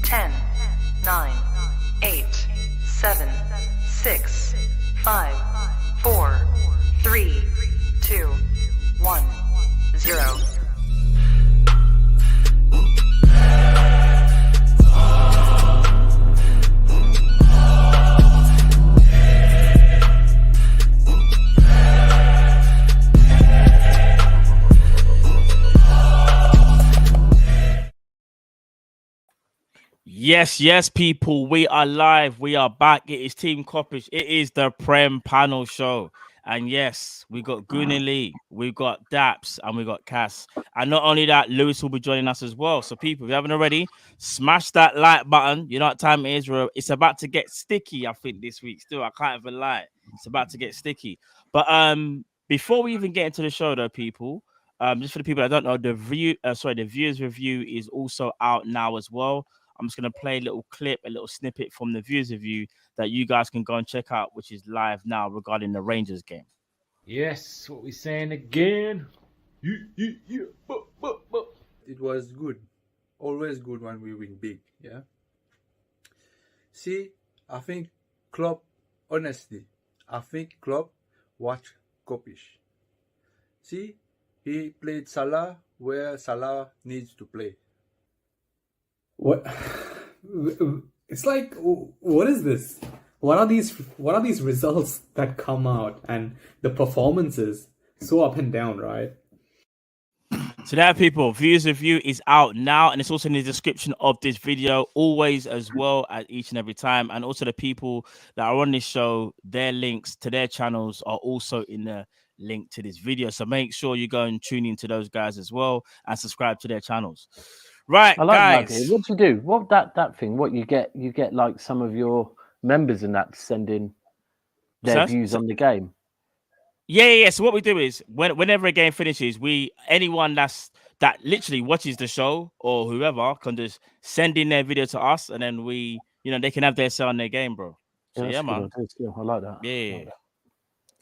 10, 9, 8, 7, 6, 5, 4, 3, 2, 1, 0. Yes, people, we are live. We are back. It is Team Kopish. It is the PREM Panel Show. And yes, we got Goonie Lee, we got Daps, and we got Cass. And not only that, Lewis will be joining us as well. So people, if you haven't already, smash that like button. You know what time it is. It's about to get sticky, I think, this week. Still, I can't even lie. It's about to get sticky. But before we even get into the show, though, people, just for the people that don't know, the viewers review is also out now as well. I'm just going to play a little clip, a little snippet from the viewers review that you guys can go and check out, which is live now regarding the Rangers game. Yes, what we saying again? It was good. Always good when we win big, yeah? See, I think Klopp, honestly, watched Kopish. See, he played Salah where Salah needs to play. What? It's like, what is this? What are these results that come out and the performances so up and down, right? So that, people, viewers review is out now, and it's also in the description of this video, always, as well as each and every time. And also the people that are on this show, their links to their channels are also in the link to this video. So make sure you go and tune into those guys as well and subscribe to their channels. Right, I like guys. That idea. What do you do? What that thing? What you get like some of your members and that to send in their views on the game. Yeah. So what we do is whenever a game finishes, anyone that literally watches the show or whoever can just send in their video to us, and then they can have their say on their game, bro. So yeah, man. I like that. Yeah. Like that.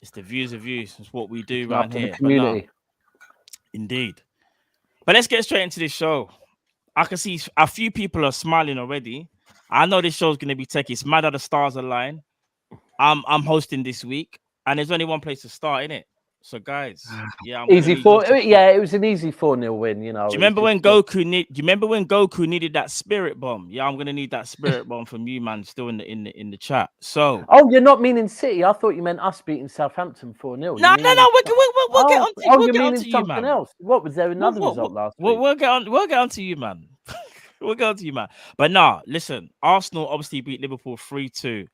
It's the views of views. It's what we do right here. The community. Indeed. But let's get straight into this show. I can see a few people are smiling already. I know this show's going to be techie. It's mad that the stars align. I'm hosting this week, and there's only one place to start, innit? So, guys, yeah, it was an easy 4-0 win. You know. Do you remember when Goku needed that spirit bomb? Yeah, I'm gonna need that spirit bomb from you, man. Still in the chat. So, you're not meaning City? I thought you meant us beating Southampton 4-0. No. We'll get on to you, man. Else. What was there another result last week? We'll get on to you, man. We'll get on to you, man. But nah, listen. Arsenal obviously beat Liverpool 3-2.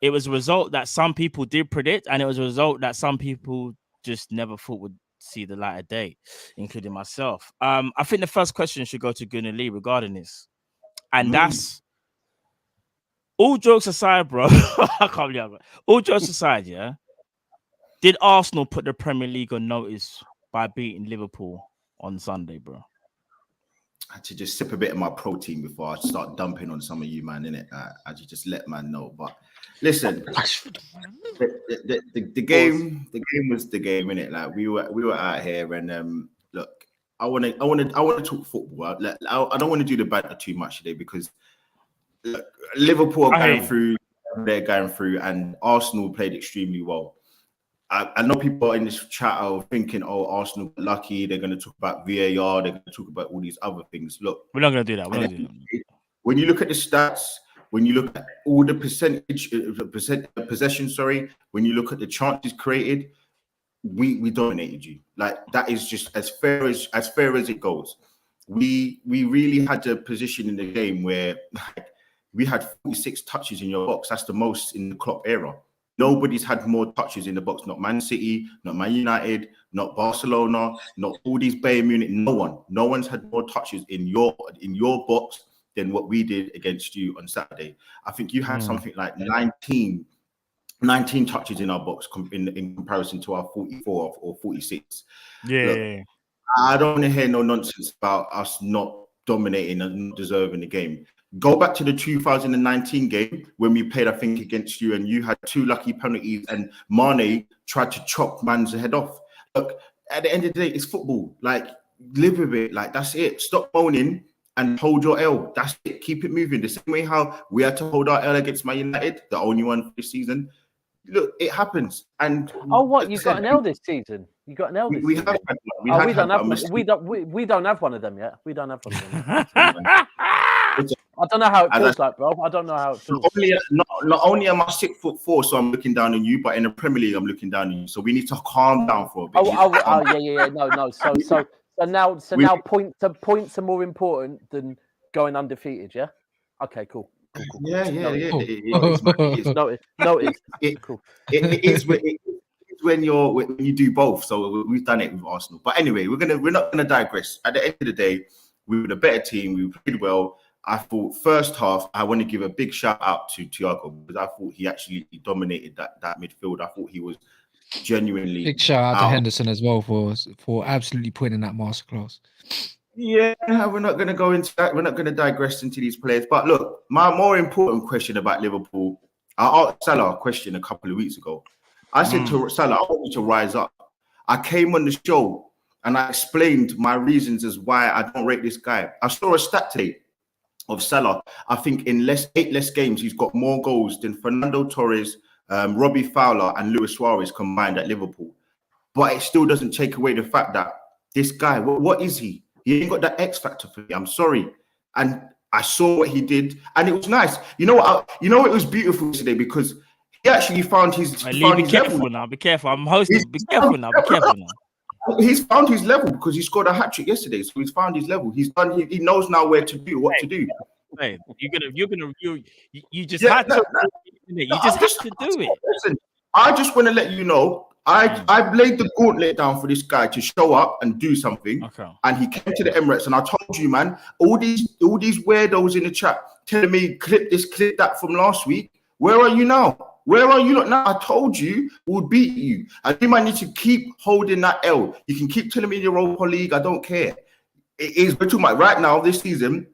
It was a result that some people did predict, and it was a result that some people just never thought would see the light of day, including myself. I think the first question should go to Goonie Lee regarding this. And that's all jokes aside, bro. I can't believe it. All jokes aside, yeah. Did Arsenal put the Premier League on notice by beating Liverpool on Sunday, bro? I had to just sip a bit of my protein before I start dumping on some of you, man, innit? I had to just let man know. But listen, the game was the game, innit? Like we were out here, and look, I want to talk football. I don't want to do the banter too much today because look, Liverpool are going through, they're going through, and Arsenal played extremely well. I know people in this chat are thinking, oh, Arsenal got lucky. They're going to talk about VAR. They're going to talk about all these other things. Look, we're not going to do that. When you look at the stats, when you look at all the possession, when you look at the chances created, we dominated you. Like, that is just as fair as it goes. We really had a position in the game where we had 46 touches in your box. That's the most in the Klopp era. Nobody's had more touches in the box, not Man City, not Man United, not Barcelona, not all these Bayern Munich. No one's had more touches in your box than what we did against you on Saturday. I think you had something like 19 touches in our box in comparison to our 44 or 46. Yeah. Look, I don't want to hear no nonsense about us not dominating and not deserving the game. Go back to the 2019 game when we played, I think, against you, and you had 2 lucky penalties, and Mane tried to chop man's head off. Look, at the end of the day, it's football. Like, live with it. Like, that's it. Stop moaning and hold your L. That's it. Keep it moving. The same way how we had to hold our L against Man United, the only one for this season. Look, it happens. And what? You got an L this season? You got an L this we season? have. We don't have one. We don't have one of them yet. We don't have one of them. I don't know how it feels like, bro. I don't know how it feels. Not only am I 6'4", so I'm looking down on you, but in the Premier League, I'm looking down on you. So we need to calm down for a bit. Yeah. No. So now points are more important than going undefeated. Yeah. Okay. Cool. Yeah. It is when you do both. So we've done it with Arsenal. But anyway, we're not gonna digress. At the end of the day, we were the better team. We played well. I thought first half, I want to give a big shout out to Thiago because I thought he dominated that midfield. I thought he was genuinely big shout out to Henderson as well for absolutely putting in that masterclass. Yeah, we're not going to go into that. We're not going to digress into these players. But look, my more important question about Liverpool, I asked Salah a question a couple of weeks ago. I said to Salah, I want you to rise up. I came on the show and I explained my reasons as why I don't rate this guy. I saw a stat today of Salah. I think in 8 less games, he's got more goals than Fernando Torres, Robbie Fowler and Luis Suarez combined at Liverpool. But it still doesn't take away the fact that this guy, what is he? He ain't got that X factor for me. I'm sorry. And I saw what he did, and it was nice. You know what? It was beautiful today because he actually found his. Be careful now. Be careful. I'm hosting. Be careful now. He's found his level because he scored a hat trick yesterday. So he's found his level. He's done. He knows now where to do what to do. Hey, you just had to. You just had to do it. Listen, I just want to let you know. I laid the gauntlet down for this guy to show up and do something. Okay. And he came to the Emirates, and I told you, man, all these weirdos in the chat telling me clip this, clip that from last week. Where are you now? Where are you not now? I told you we'll beat you. And you might need to keep holding that L. You can keep telling me in the Europa League, I don't care. It is, we're talking about right now, this season,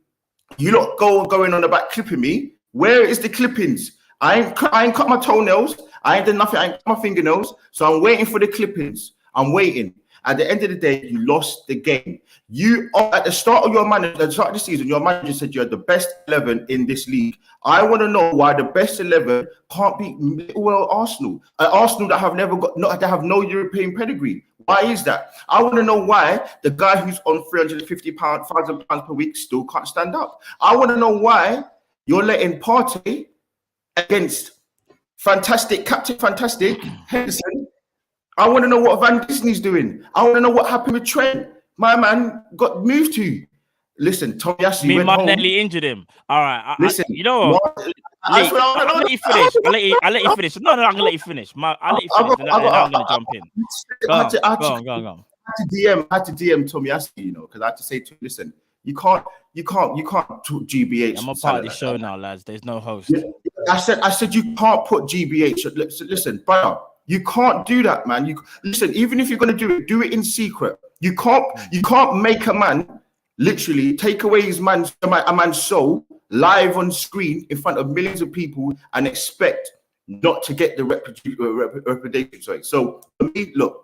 you lot going on about clipping me. Where is the clippings? I ain't cut my toenails. I ain't done nothing. I ain't cut my fingernails. So I'm waiting for the clippings. I'm waiting. At the end of the day, you lost the game. You at the start of the season, your manager said you had the best 11 in this league. I want to know why the best 11 can't beat Arsenal. Arsenal that have no European pedigree. Why is that? I want to know why the guy who's on £350,000 per week still can't stand up. I want to know why you're letting Partey against Captain Fantastic Henderson. I want to know what Van Disney's doing. I want to know what happened with Trent. My man got moved to. Listen, Tomiyasu went home. Martinelli injured him. All right. Listen, you know what? I'll let you finish. I'll let you finish. No, I'm going to let you finish. I'll let you finish, and I'm going to jump in. Go on. I had to DM Tomiyasu, because I had to say to him, listen, you can't talk GBH. I'm a part of the show now, lads. There's no host. Yeah. I said you can't put GBH. Listen, brother, you can't do that, man. Listen, even if you're gonna do it in secret. You can't make a man literally take away a man's soul live on screen in front of millions of people and expect not to get the reputation. Sorry. So for me, look.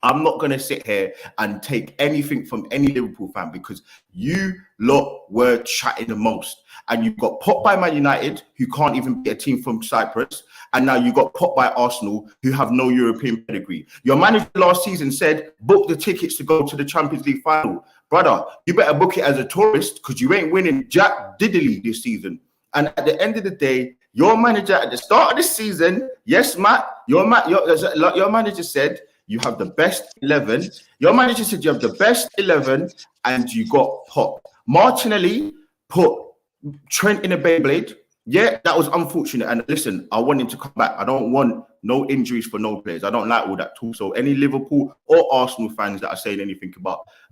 I'm not going to sit here and take anything from any Liverpool fan because you lot were chatting the most. And you got popped by Man United, who can't even be a team from Cyprus. And now you got popped by Arsenal, who have no European pedigree. Your manager last season said, book the tickets to go to the Champions League final. Brother, you better book it as a tourist because you ain't winning jack diddly this season. And at the end of the day, your manager at the start of the season, yes, Matt, your manager said, you have the best 11. Your manager said you have the best 11 and you got popped. Martinelli put Trent in a Beyblade. Yeah, that was unfortunate. And listen, I want him to come back. I don't want no injuries for no players. I don't like all that talk. So any Liverpool or Arsenal fans that are saying anything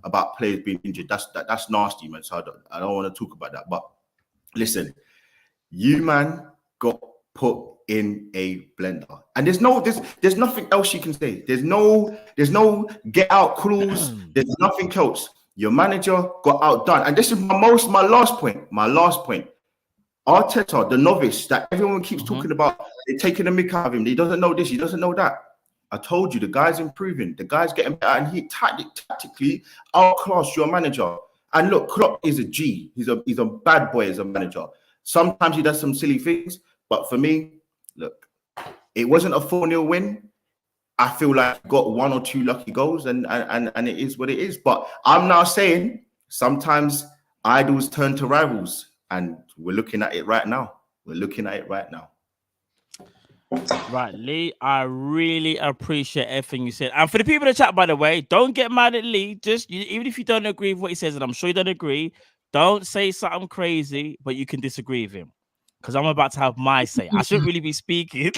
about players being injured, that's nasty, man. So I don't want to talk about that. But listen, you, man, got put in a blender, and there's nothing else you can say. There's no get out clause. There's nothing else. Your manager got outdone, and this is my last point. Arteta, the novice that everyone keeps talking about, they're taking a mick out of him. He doesn't know this. He doesn't know that. I told you the guy's improving. The guy's getting better, and he tactically outclassed your manager. And look, Klopp is a G. He's a bad boy as a manager. Sometimes he does some silly things, but for me, look, it wasn't a 4-0 win. I feel like he got 1 or 2 lucky goals, and it is what it is. But I'm now saying sometimes idols turn to rivals, and we're looking at it right now. Right, Lee, I really appreciate everything you said. And for the people in the chat, by the way, don't get mad at Lee. Even if you don't agree with what he says, and I'm sure you don't agree, don't say something crazy, but you can disagree with him. Because I'm about to have my say. I shouldn't really be speaking,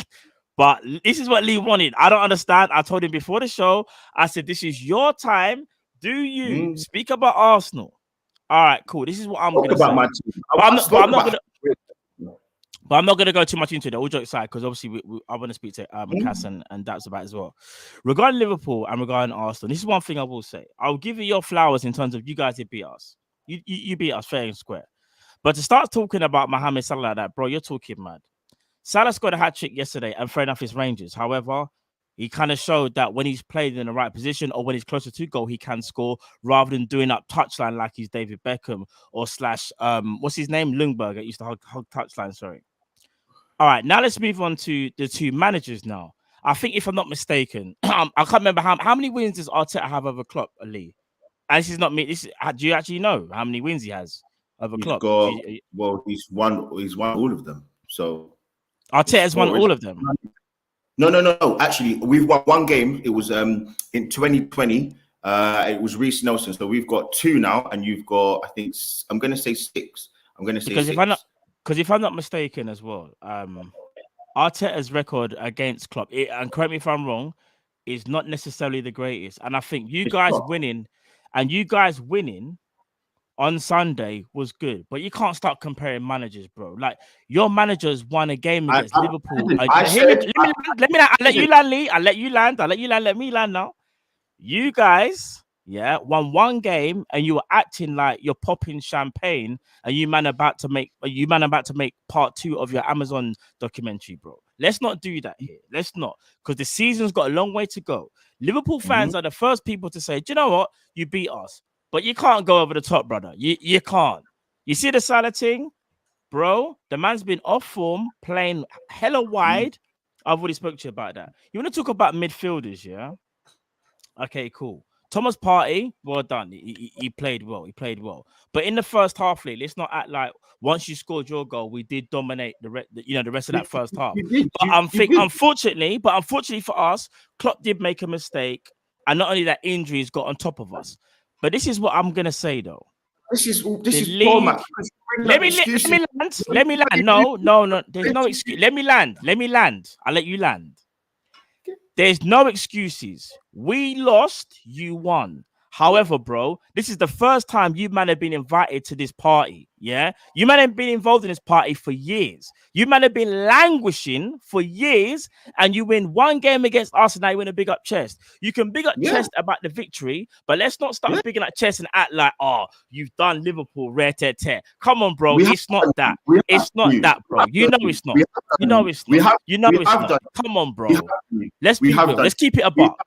but this is what Lee wanted. I don't understand. I told him before the show, I said, this is your time. Do you speak about Arsenal? All right, cool. This is what I'm going to say. My team. But I'm not going to go too much into it. All jokes aside, because obviously I want to speak to Cass and Daps about it as well. Regarding Liverpool and regarding Arsenal, this is one thing I will say. I'll give you your flowers in terms of you guys did beat us. You beat us fair and square. But to start talking about Mohamed Salah like that, bro, you're talking mad. Salah scored a hat-trick yesterday, and fair enough, it's Rangers. However, he kind of showed that when he's played in the right position or when he's closer to goal, he can score rather than doing up touchline like he's David Beckham or / what's his name? Lundberg. That used to hug touchline, sorry. All right, now let's move on to the 2 managers now. I think, if I'm not mistaken, I can't remember how many wins does Arteta have over Klopp, Lee? And this is not me. Do you actually know how many wins he has over Klopp? He's won all of them. So Arteta's won all of them. No. Actually, we've won 1 game. It was in 2020. It was Reece Nelson. So we've got 2 now, and you've got, I think, I'm going to say 6. Because if I'm not mistaken as well, Arteta's record against Klopp, and correct me if I'm wrong, is not necessarily the greatest. And I think you guys winning on Sunday was good. But you can't start comparing managers, bro. Like, your managers won a game against Liverpool. Let me let you land, Lee. I'll let you land. Let me land now. You guys, won 1 game, and you were acting like you're popping champagne, and you man about to make part 2 of your Amazon documentary, bro. Let's not do that here. Let's not, because the season's got a long way to go. Liverpool fans are the first people to say, do you know what? You beat us, but you can't go over the top, brother. You can't. You see the Salah thing, bro? The man's been off form, playing hella wide. I've already spoke to you about that. You want to talk about midfielders, yeah? Okay, cool. Thomas Partey, well done. He played well. But in the first half, let's not act like once you scored your goal, we did dominate the rest of that first half. Unfortunately for us, Klopp did make a mistake, and not only that, injuries got on top of us. But this is what I'm gonna say though. This is poor, man. Let me land. No. There's no excuse. Let me land. I'll let you land. There's no excuses. We lost, you won. However, bro, this is the first time you man have been invited to this party. Yeah, you man have been involved in this party for years. You man have been languishing for years, and you win 1 game against us, and now you win a big up chest. You can big up chest about the victory, but let's not start bigging up chest and act like, oh, you've done Liverpool, rare tear. Come on, bro. It's not that. It's not that, bro. You know it's not. You know it's not. You know it's not. Come on, bro. Let's be real. Let's keep it a buck.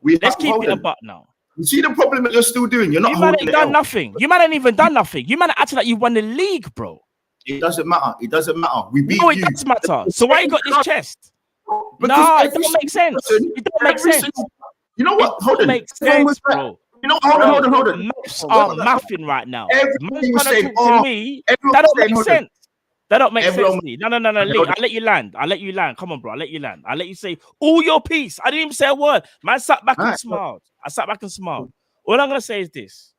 Let's keep it a buck now. You see the problem that you're still doing? You're not. You man ain't done nothing. You man ain't even done nothing. You man acting like you won the league, bro. It doesn't matter. It doesn't matter. We beat you. No, it does matter. So why you got this chest? No, it don't make sense. It don't make sense. You know what? Hold on. It makes sense, bro. You know, hold on. Maths are mathing right now. Everything was saying, to me, that don't make sense. That don't make sense, Lee. No, Lee. I'll let you land. Come on, bro. I'll let you land. I'll let you say all your piece. I didn't even say a word. Man sat back and smiled. I sat back and smiled. All I'm going to say is this.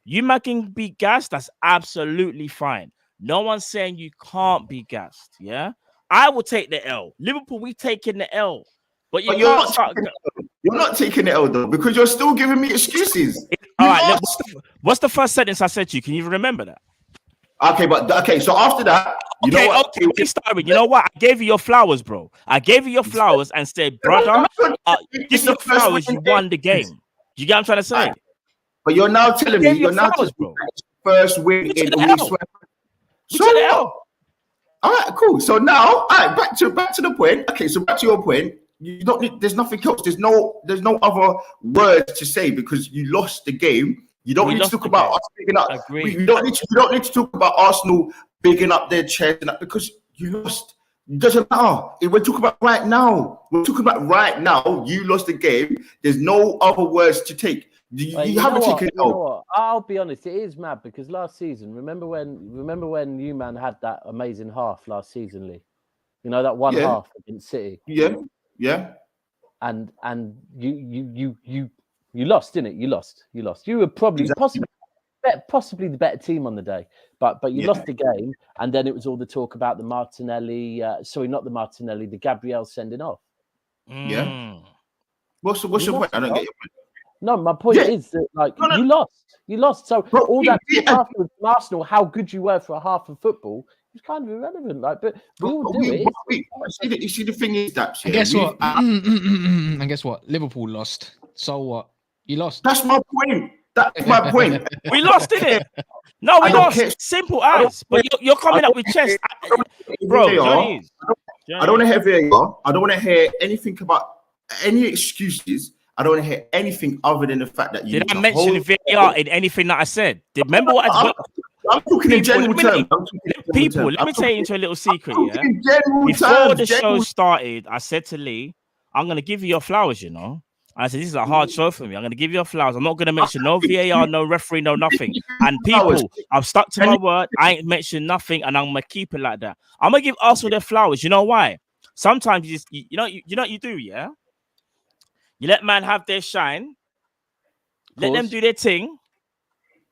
You man can be gassed. That's absolutely fine. No one's saying you can't be gassed, yeah? I will take the L. Liverpool, we taking the L. But you're not taking the L, though, because you're still giving me excuses. All right, what's the first sentence I said to you? Can you remember that? Okay, so after that, you know what? I gave you your flowers, bro. I gave you your flowers and said, brother, give your flowers, you won the game. You get what I'm trying to say? Right. But you're now telling me first win in the week. So all right, cool. So now, all right, back to the point. Okay, so back to your point. You don't need. There's nothing else. There's no other words to say because you lost the game. You don't need to talk about us bigging up. You don't need to talk about Arsenal bigging up their chest and that because you lost. It doesn't matter. We're talking about right now. We're talking about right now. You lost the game. There's no other words to take. You haven't taken it out. I'll be honest. It is mad because last season, remember when you man had that amazing half last season, Lee? You know that one half against City. Yeah. And you lost, didn't it? You lost. You were probably possibly the better team on the day, but you lost the game, and then it was all the talk about the Martinelli. The Gabriel sending off. Yeah. What's your point? I don't get your point. No, my point is that you lost. So all that talk afterwards from Arsenal, how good you were for a half of football, was kind of irrelevant. But we all do it. You see, the thing is that. And guess what? And guess what? Liverpool lost. So what? You lost. That's my point. That's my point. We lost, didn't it? No, we lost. Simple as. But you're coming up with chest, bro. I don't want to hear VAR. I don't want to hear anything about any excuses. I don't want to hear anything other than the fact that you. Did I mention VAR in anything that I said? Remember what I'm talking in general terms. Let me tell you into a little secret. Yeah? Before the show started, I said to Lee, "I'm gonna give you your flowers." You know, I said this is a hard show for me. I'm gonna give you your flowers. I'm not gonna mention no VAR, no referee, no nothing. And people, I've stuck to my word. I ain't mentioned nothing, and I'm gonna keep it like that. I'm gonna give Arsenal their flowers. You know why? Sometimes you just, you know what you do, yeah. You let man have their shine, let them do their thing,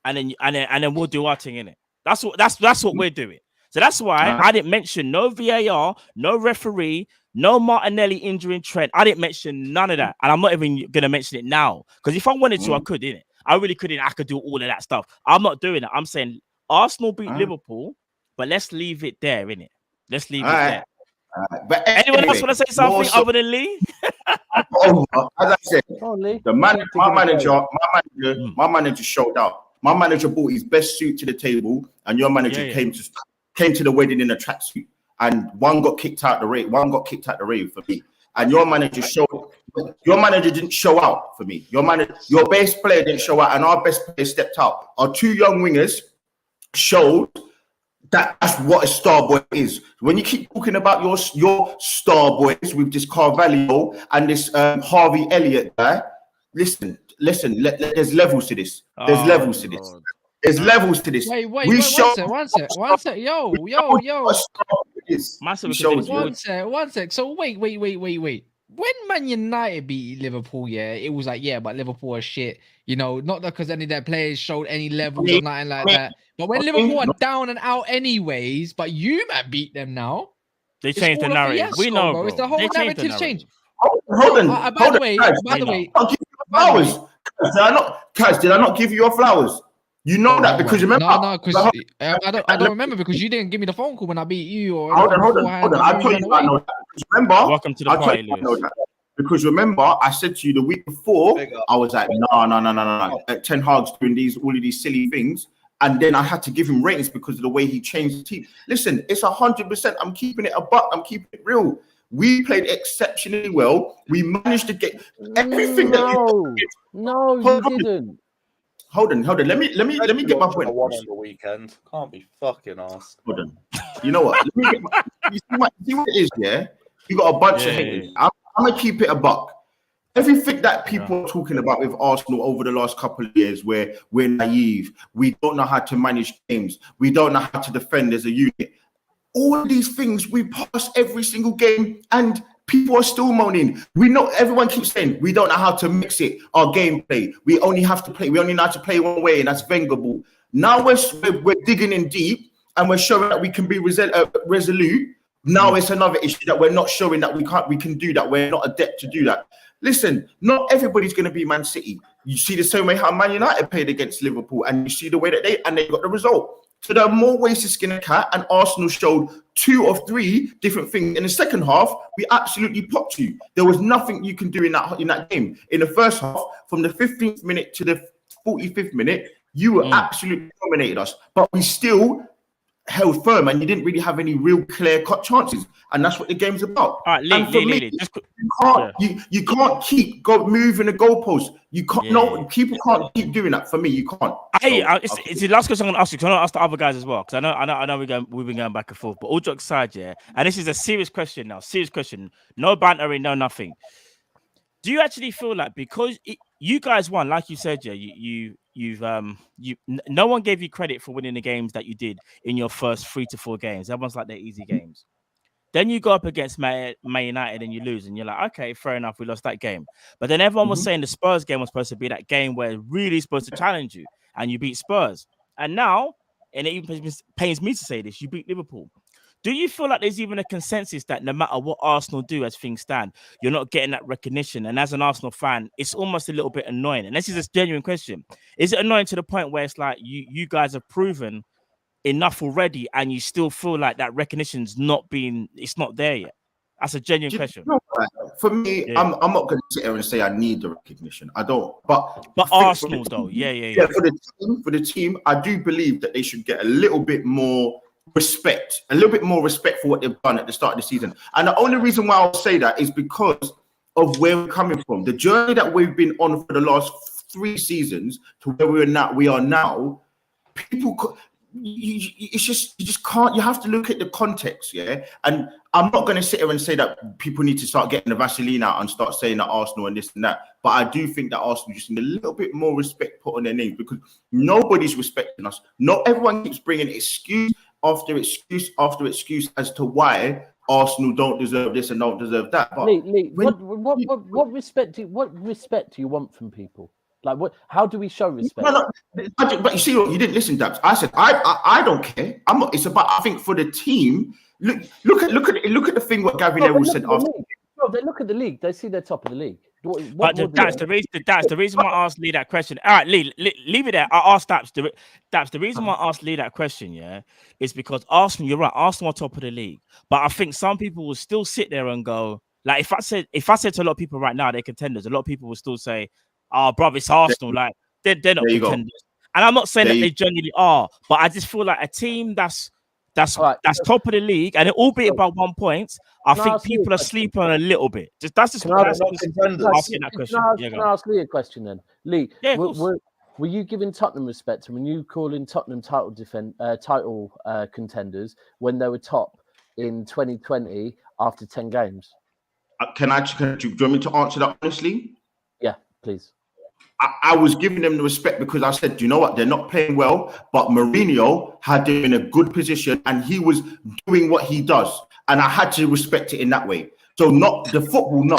and then we'll do our thing in it. That's what we're doing. So that's why I didn't mention no VAR, no referee, no Martinelli injuring Trent. I didn't mention none of that, and I'm not even gonna mention it now because if I wanted to, I could, innit? I really couldn't. I could do all of that stuff. I'm not doing it. I'm saying Arsenal beat Liverpool, but let's leave it there, innit? Let's leave it there. But anyone else want to say something other than Lee? As I said, my manager showed out. My manager brought his best suit to the table, and your manager came to the wedding in a tracksuit. And one got kicked out the rave. For me. And your manager didn't show out for me. Your best player didn't show out, and our best player stepped out. Our two young wingers showed. That's what a star boy is. When you keep talking about your star boys with this Carvalho and this Harvey Elliott guy, listen. There's levels to this. There's levels to this. Wait. One sec. Yo. One sec. So wait. When Man United beat Liverpool, it was like, but Liverpool are shit. You know, not because any of their players showed any levels or nothing like that. But when Liverpool are down and out anyways, but you man beat them now. They changed the narrative. We know, bro. It's the whole narrative change. Hold on. By the way, I'll give you flowers. Did I not give you your flowers? You know that because remember. No, because I don't remember because you didn't give me the phone call when I beat you. Or hold on. I told you I know that. Remember? Welcome to the party, Lewis. Because remember, I said to you the week before, I was like, no. Ten Hag's doing all of these silly things. And then I had to give him ratings because of the way he changed the team. Listen, it's 100%. I'm keeping it a buck. I'm keeping it real. We played exceptionally well. We managed to get everything you didn't. Hold on. Let me get my point. One on the weekend. Can't be fucking asked. Hold on. You know what? You see what it is, yeah? You got a bunch of haters. I'm gonna keep it a buck. Everything that people are talking about with Arsenal over the last couple of years, where we're naive, we don't know how to manage games, we don't know how to defend as a unit. All of these things we pass every single game, and people are still moaning. We know everyone keeps saying we don't know how to mix it. Our gameplay, we only know how to play one way, and that's Wenger ball. Now we're digging in deep, and we're showing that we can be resolute. Now it's another issue that we're not showing that we can do that. We're not adept to do that. Listen, not everybody's going to be Man City. You see the same way how Man United played against Liverpool, and you see the way that they got the result. So there are more ways to skin a cat, and Arsenal showed 2 or 3 different things. In the second half, we absolutely popped you. There was nothing you can do in that game. In the first half, from the 15th minute to the 45th minute, you were absolutely dominated us. But we still held firm, and you didn't really have any real clear-cut chances, and that's what the game's about. All right, And for me, you can't keep moving the goalposts. You can't. People can't keep doing that. For me, you can't. It's the last question I'm gonna ask you. Because I want to ask the other guys as well. Because I know we've been going back and forth. But all jokes aside, yeah. And this is a serious question now. Serious question. No bantering. No nothing. Do you actually feel like because you guys won, like you said, yeah, no one gave you credit for winning the games that you did in your first 3 to 4 games. Everyone's like they're easy games. Then you go up against Man United and you lose, and you're like, okay, fair enough, we lost that game. But then everyone was saying the Spurs game was supposed to be that game where it's really supposed to challenge you, and you beat Spurs. And now, and it even pains me to say this, you beat Liverpool. Do you feel like there's even a consensus that no matter what Arsenal do as things stand, you're not getting that recognition? And as an Arsenal fan, it's almost a little bit annoying. And this is a genuine question. Is it annoying to the point where it's like you guys have proven enough already and you still feel like that recognition's not there yet? That's a genuine question. For me, yeah. I'm not going to sit here and say I need the recognition. I don't. But Arsenal, though, yeah. For the team, I do believe that they should get a little bit more respect for what they've done at the start of the season. And the only reason why I'll say that is because of where we're coming from. The journey that we've been on for the last 3 seasons to where we are now, people. You just can't. You have to look at the context, yeah. And I'm not going to sit here and say that people need to start getting the Vaseline out and start saying that Arsenal and this and that. But I do think that Arsenal just need a little bit more respect put on their names, because nobody's respecting us. Not everyone keeps bringing excuse after excuse after excuse as to why Arsenal don't deserve this and don't deserve that. But Lee, what respect do you want from people? Like, what? How do we show respect? No, but you see, you didn't listen, Dabs. I said I don't care. I'm not. It's about, I think, for the team. Look at the thing what Gary Neville said after. No, they look at the league. They see they're top of the league. That's the reason why I asked Lee that question. All right, Lee, leave it there. I asked Dabs. The reason why I asked Lee that question, yeah, is because Arsenal. You're right. Arsenal are top of the league, but I think some people will still sit there and go, like, if I said to a lot of people right now they're contenders, a lot of people will still say, "Oh, bro, it's Arsenal." Like they're not contenders. And I'm not saying that they genuinely are, but I just feel like a team that's top of the league, and albeit by 1 point, I think people are sleeping on a little bit. Can I ask Lee a question then? Lee, were you giving Tottenham respect, and when you calling Tottenham title contenders when they were top in 2020 after 10 games? Do you want me to answer that honestly? Yeah, please. I was giving them the respect because I said, you know what, they're not playing well, but Mourinho had them in a good position and he was doing what he does. And I had to respect it in that way. So not the football,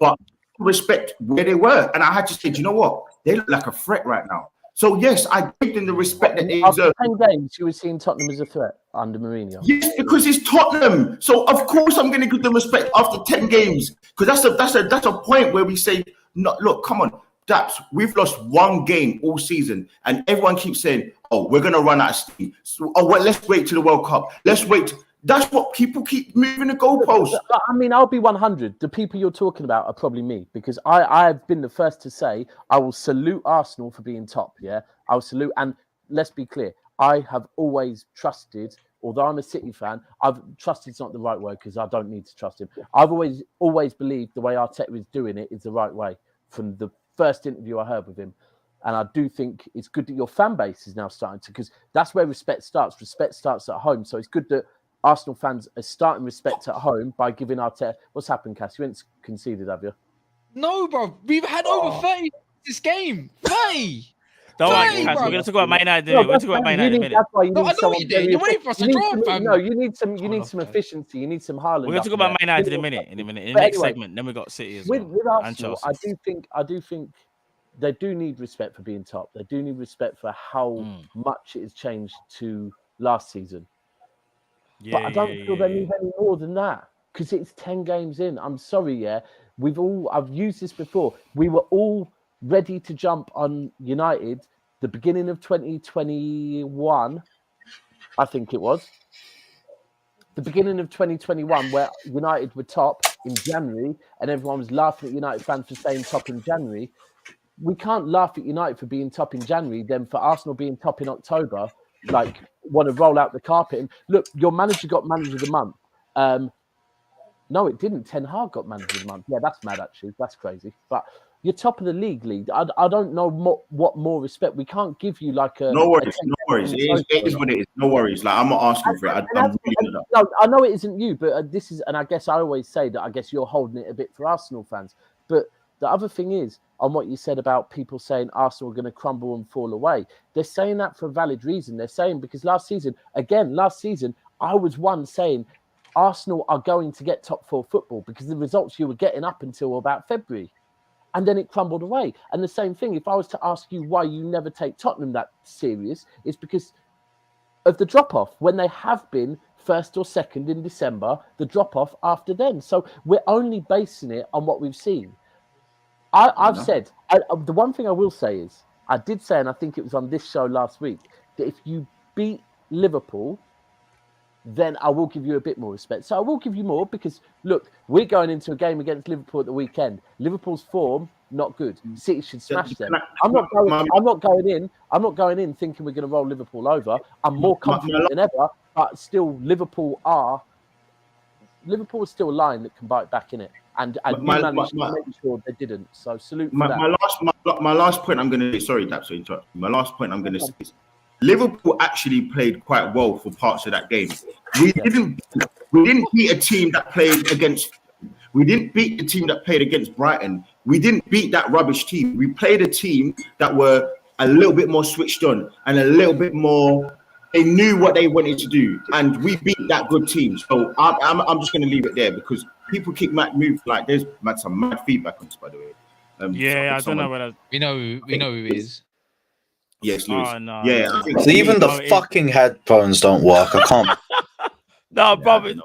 but respect where they were. And I had to say, do you know what? They look like a threat right now. So yes, I give them the respect that they deserve. After 10 games, you were seeing Tottenham as a threat under Mourinho. Yes, because it's Tottenham. So of course I'm going to give them respect after 10 games. Because that's a point where we say, no, look, come on. Daps, we've lost 1 game all season, and everyone keeps saying, "Oh, we're gonna run out of steam." So, let's wait till the World Cup. Let's wait. That's what people keep moving the goalposts. I mean, I'll be 100. The people you're talking about are probably me, because I've been the first to say I will salute Arsenal for being top. Yeah, I'll salute. And let's be clear, I have always trusted. Although I'm a City fan, I've trusted's not the right word because I don't need to trust him. I've always believed the way Arteta is doing it is the right way from the first interview I heard with him. And I do think it's good that your fan base is now starting to, because that's where respect starts. Respect starts at home. So it's good that Arsenal fans are starting respect at home by giving Arteta. What's happened, Cass? You ain't conceded, have you? No, bro. We've had over 30 this game. 30! Don't worry, Cass. We're going to talk about Man United. We're going to talk about Man United in a minute. That's why you No, need I know what you did. You're waiting for us to draw, fam. No, you need some efficiency. You need some Haaland. We're going to talk about Man United in a minute. In the next segment. Then we've got City as well. With Arsenal, I do think they do need respect for being top. They do need respect for how much it has changed to last season. But I don't feel they need any more than that, because it's 10 games in. I'm sorry, yeah. I've used this before. We were all ready to jump on United the beginning of 2021, I think it was. The beginning of 2021, where United were top in January, and everyone was laughing at United fans for saying top in January. We can't laugh at United for being top in January, then for Arsenal being top in October, like want to roll out the carpet. And look, your manager got manager of the month. No, it didn't. Ten Hag got manager of the month. Yeah, that's mad, actually. That's crazy. But you're top of the league. I don't know what more respect. We can't give you like a... No worries, no worries. It is what it is. No worries. Like, I'm not asking for it. I'm really not. No, I know it isn't you, but this is... And I guess I always say that I guess you're holding it a bit for Arsenal fans. But the other thing is, on what you said about people saying Arsenal are going to crumble and fall away, they're saying that for a valid reason. They're saying because last season, I was one saying Arsenal are going to get top 4 football because the results you were getting up until about February. And then it crumbled away. And the same thing, if I was to ask you why you never take Tottenham that serious, it's because of the drop-off. When they have been first or second in December, the drop-off after then. So we're only basing it on what we've seen. I've said, the one thing I will say is, I did say, and I think it was on this show last week, that if you beat Liverpool, then I will give you a bit more respect. So I will give you more because, look, we're going into a game against Liverpool at the weekend. Liverpool's form, not good. City should smash them. I'm not going in thinking we're going to roll Liverpool over. I'm more confident than ever, but still, Liverpool is still a line that can bite back in it. And you managed to make sure they didn't. So salute for that. My last point I'm going to say, sorry, Daps, to interrupt. My last point I'm going to say is Liverpool actually played quite well for parts of that game. We didn't beat a team that played against. We didn't beat the team that played against Brighton. We didn't beat that rubbish team. We played a team that were a little bit more switched on and a little bit more. They knew what they wanted to do, and we beat that good team. So I'm just going to leave it there because people keep move like there's some mad feedback on this, by the way. I don't know what we know who it is. Yes, Lewis. Oh, no. Yeah, I think So even the fucking headphones don't work. I can't. No, probably.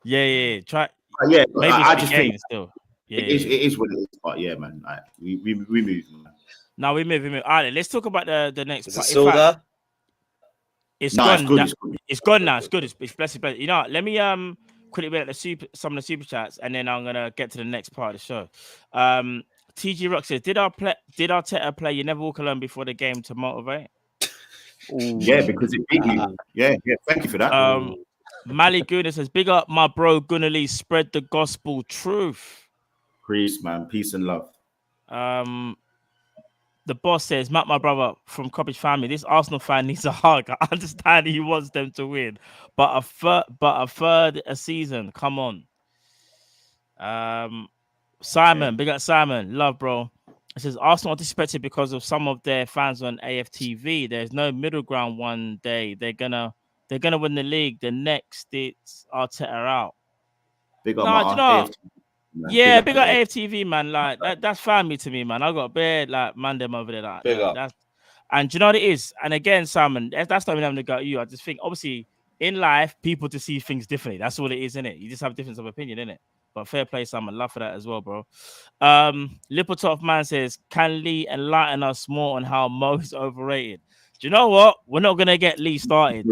Yeah. Try. Yeah, maybe I just think still. It is what it is. But yeah, man, like, we move. Man. No, we move. All right, let's talk about the next. Is it still there? It's gone. It's gone now. It's good. It's blessed. You know, let me quickly read out some of the super chats, and then I'm gonna get to the next part of the show. TG Rock says, "Did Arteta play You Never Walk Alone before the game to motivate?" Ooh. Yeah, because it beat me. Yeah. Thank you for that. Mali Guna says, "Big up my bro Gunnar Lee. Spread the gospel truth." Peace, man. Peace and love. The boss says, "Matt, my brother from Kopish family. This Arsenal fan needs a hug. I understand he wants them to win, but a third a season. Come on." Simon, big up Simon. Love, bro. It says Arsenal are disrespected because of some of their fans on AFTV. There's no middle ground. One day they're gonna win the league. The next it's Arteta out. Big up Yeah, big up AFTV, man. Like that's family to me, man. I got bare like man them over there. Like, big up. And do you know what it is? And again, Simon, that's not even having to go at you. I just think obviously in life, people to see things differently. That's all it is, isn't it? You just have a difference of opinion, innit? But fair play, Simon. Love for that as well, bro. Liverpool Top Man says, "Can Lee enlighten us more on how Mo is overrated?" Do you know what? We're not gonna get Lee started.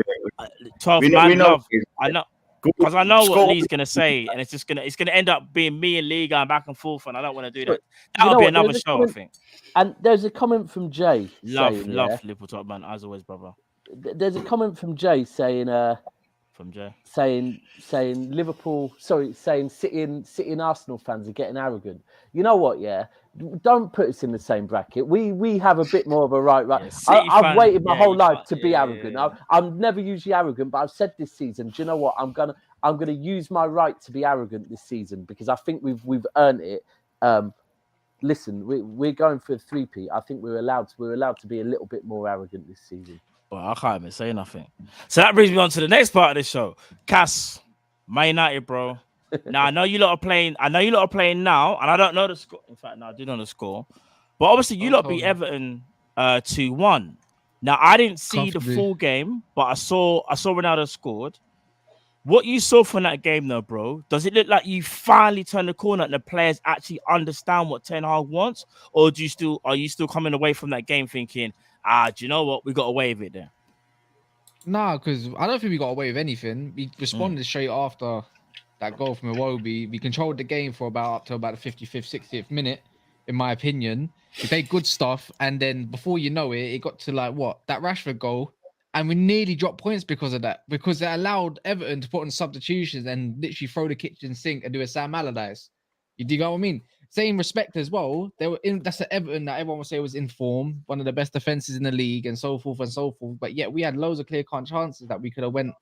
12 man love. I know. Because I know what Lee's gonna say, and it's gonna end up being me and Lee going back and forth, and I don't want to do that. That'll be another show, I think. And there's a comment from Jay. Love Liverpool Top Man, as always, brother. There's a comment from Jay saying, saying Liverpool, saying City and Arsenal fans are getting arrogant. You know what? Yeah, don't put us in the same bracket. We have a bit more of a right. Yeah, I've waited my whole life to be arrogant. Yeah. I'm never usually arrogant, but I've said this season, do you know what? I'm gonna use my right to be arrogant this season because I think we've earned it. Listen, we're going for a 3-peat. I think we're allowed to be a little bit more arrogant this season. Well, I can't even say nothing. So that brings me on to the next part of the show. Cass, Man United, bro. Now I know you lot are playing. Now, and I don't know the score. In fact, no, I do know the score. But obviously, you lot beat Everton 2-1. Now I didn't see the full game, but I saw Ronaldo scored. What you saw from that game, though, bro, does it look like you finally turned the corner and the players actually understand what Ten Hag wants, or are you still coming away from that game thinking, do you know what, we got away with it there? Nah, because I don't think we got away with anything. We responded straight after that goal from Iwobi. We controlled the game for up to about the 55th, 60th minute, in my opinion. We played good stuff, and then before you know it, it got to like what? That Rashford goal. And we nearly dropped points because of that, because it allowed Everton to put on substitutions and literally throw the kitchen sink and do a Sam Allardyce. You do you know what I mean? Same respect as well. They were in. That's the Everton that everyone would say was in form, one of the best defenses in the league, and so forth and so forth. But yet we had loads of clear-cut chances that we could have went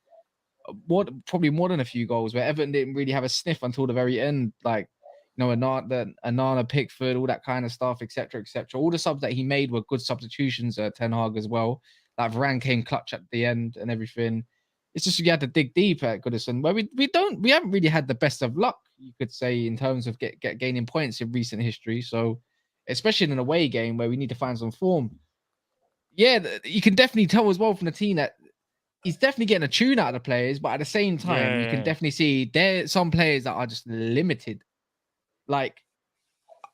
probably more than a few goals, where Everton didn't really have a sniff until the very end. Like, you know, Anana, Pickford, all that kind of stuff, etc., etc. All the subs that he made were good substitutions. Ten Hag as well. Like Varane came clutch at the end and everything. It's just you had to dig deep at Goodison, where we haven't really had the best of luck, you could say, in terms of gaining points in recent history. So, especially in an away game where we need to find some form. Yeah, you can definitely tell as well from the team that he's definitely getting a tune out of the players, but at the same time, you can definitely see there are some players that are just limited. Like,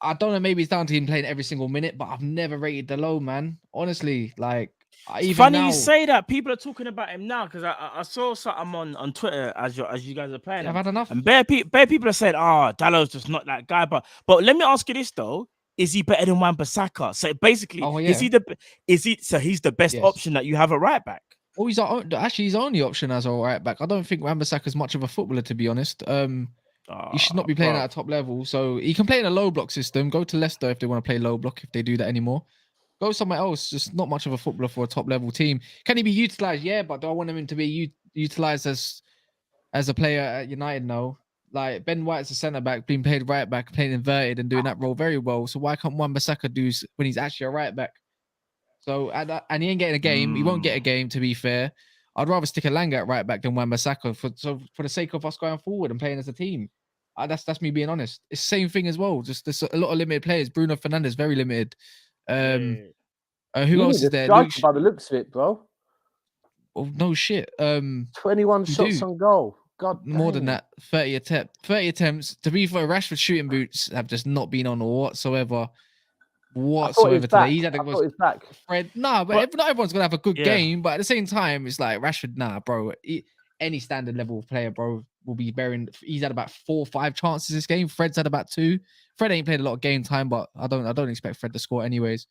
I don't know, maybe it's down to him playing every single minute, but I've never rated the low, man. Honestly, like, It's funny you say that. People are talking about him now because I saw something on Twitter as you guys are playing. I've had enough. And bare people are saying, "Oh, Dallow's just not that guy." But let me ask you this though: is he better than Wan-Bissaka? So basically, is he? So he's the best option that you have at right back. Oh, he's his only option as a right back. I don't think Wan-Bissaka is much of a footballer, to be honest. He should not be playing at a top level. So he can play in a low block system. Go to Leicester if they want to play low block, if they do that anymore. Go somewhere else. Just not much of a footballer for a top level team. Can he be utilized? Yeah, but do I want him to be utilized as a player at United? No. Like Ben White's a centre back, being played right back, playing inverted and doing that role very well. So why can't Wan-Bissaka do when he's actually a right back? So and he ain't getting a game. He won't get a game. To be fair, I'd rather stick a Langa at right back than Wan-Bissaka for the sake of us going forward and playing as a team. That's me being honest. It's the same thing as well. Just there's a lot of limited players. Bruno Fernandes very limited. Who else is there? By the looks of it, bro. Oh no shit. 21 shots on goal. God, more than that. 30 attempts. To be fair, Rashford's shooting boots have just not been on whatsoever today. He's had back. Fred, but not everyone's gonna have a good game. But at the same time, it's like Rashford, bro. Any standard level player, bro, will be bearing. He's had about 4 or 5 chances this game. Fred's had about 2. Fred ain't played a lot of game time, but I don't expect Fred to score anyways.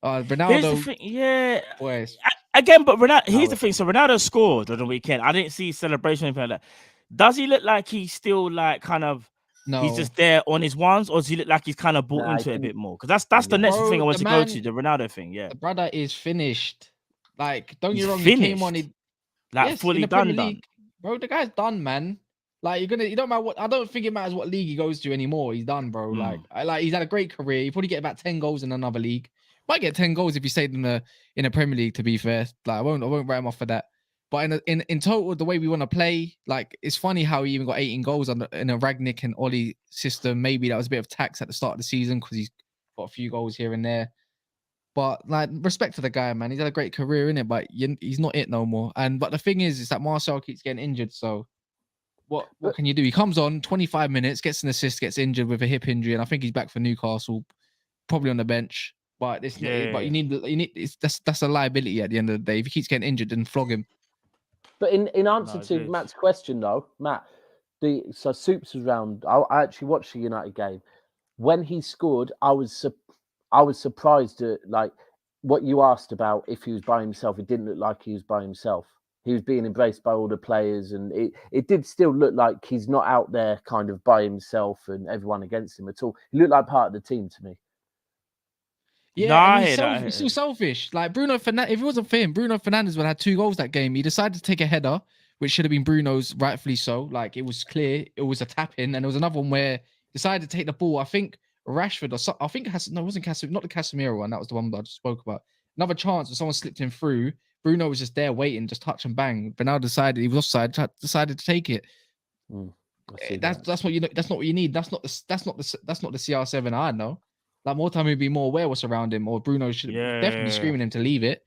Ronaldo, here's the thing, boys. Again, but Ronaldo. Here's the thing. So Ronaldo scored on the weekend. I didn't see celebration or anything like that. Does he look like he's still like kind of? No. He's just there on his ones, or does he look like he's kind of bought into it a bit more? Because that's the next thing I want to go to, the Ronaldo thing. Yeah, the brother is finished. Like, don't get me wrong, he came on. Fully done. Bro, the guy's done, man. Like, you don't matter what. I don't think it matters what league he goes to anymore. He's done, bro. Like he's had a great career. He probably get about 10 goals in another league. Might get 10 goals if he stayed in a Premier League. To be fair, like I won't write him off for that. But in total, the way we want to play, like it's funny how he even got 18 goals in a Ragnick and Ollie system. Maybe that was a bit of tax at the start of the season because he's got a few goals here and there. But like, respect to the guy, man. He's had a great career in it, but he's not it no more. But the thing is that Marcel keeps getting injured. So what can you do? He comes on 25 minutes, gets an assist, gets injured with a hip injury, and I think he's back for Newcastle, probably on the bench. But you need that's a liability at the end of the day. If he keeps getting injured, then flog him. But in answer to Matt's question, though, Matt, so Soups was round. I actually watched the United game. When he scored, I was surprised at like what you asked about if he was by himself. It didn't look like he was by himself. He was being embraced by all the players, and it did still look like he's not out there kind of by himself and everyone against him at all. He looked like part of the team to me. Yeah, he's still selfish. Like Bruno Fernandes, if it wasn't for him, Bruno Fernandes would have had 2 goals that game. He decided to take a header, which should have been Bruno's, rightfully so. Like it was clear, it was a tap in, and there was another one where he decided to take the ball. I think Rashford it wasn't Casemiro, not the Casemiro one. That was the one that I just spoke about. Another chance where someone slipped him through. Bruno was just there waiting, just touch and bang. But now decided he was offside, decided to take it. That's what you know. That's not what you need. That's not the CR7 I know. Like more time he'd be more aware what's around him, or Bruno should definitely be screaming him to leave it.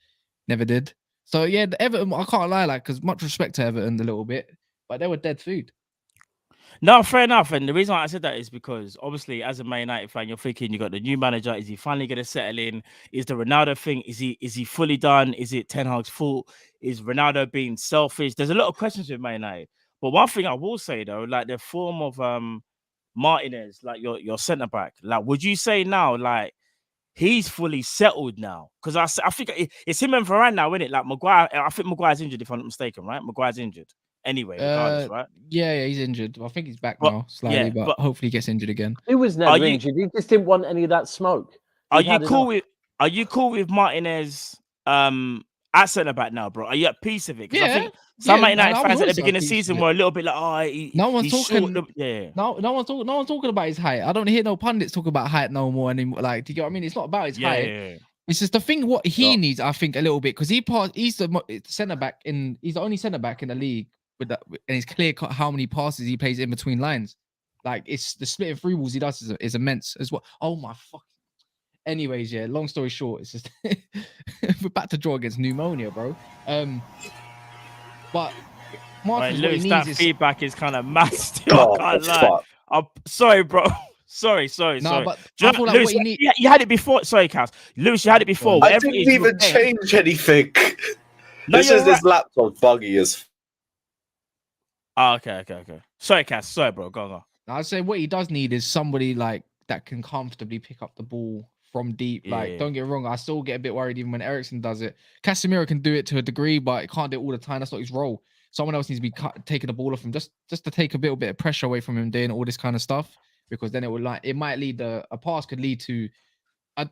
Never did. So yeah, the Everton, I can't lie, like, because much respect to Everton a little bit, but they were dead food. No, fair enough. And the reason why I said that is because obviously, as a Man United fan, you're thinking you got the new manager. Is he finally going to settle in? Is the Ronaldo thing? Is he fully done? Is it Ten Hag's fault? Is Ronaldo being selfish? There's a lot of questions with Man United. But one thing I will say though, like the form of Martinez, like your centre back, like would you say now, like he's fully settled now. Because I think it's him and Varane now, isn't it? Like Maguire, I think Maguire's injured, if I'm not mistaken, right? Maguire's injured. Anyway, regardless, right? Yeah, he's injured. I think he's back But- now slightly, yeah, but but- hopefully he gets injured again. He was Are never you- injured. He just didn't want any of that smoke. Are He'd you had cool enough. with Martinez at centre back now, bro? Are you at peace with it? Because I Yeah, think some yeah, Man United I fans at the was beginning of the at peace season with were a little bit like, oh, No one's he's talking- short. Yeah. No one's talking about his height. I don't hear no pundits talk about height no more anymore. Like, do you get what I mean? It's not about his height. Yeah. It's just the thing what he needs, I think, a little bit, because he's the centre back he's the only centre back in the league with that, and it's clear cut how many passes he plays in between lines. Like, it's the splitting through balls he does is immense as well. Oh my fuck. Anyways, yeah. Long story short, it's just we're back to draw against pneumonia, bro. But Martinez, Right, what he Lewis, needs that is feedback is kind of mad still. I can't lie. fuck. I'm sorry, bro. Sorry. no, but Do you I know, feel like Lewis, what you need. you had it before. Sorry, Cass. Lewis, you had it before. I Whatever it didn't is, you were even saying. change anything. No, this you're is this laptop buggy as. Oh, okay. Sorry, Cass. Sorry, bro. Go on. I'd say what he does need is somebody like that can comfortably pick up the ball from deep. Like, Yeah. don't get me wrong, I still get a bit worried even when Eriksen does it. Casemiro can do it to a degree, but he can't do it all the time. That's not his role. Someone else needs to be taking the ball off him, just to take a little bit of pressure away from him doing all this kind of stuff. Because then it might lead a pass could lead to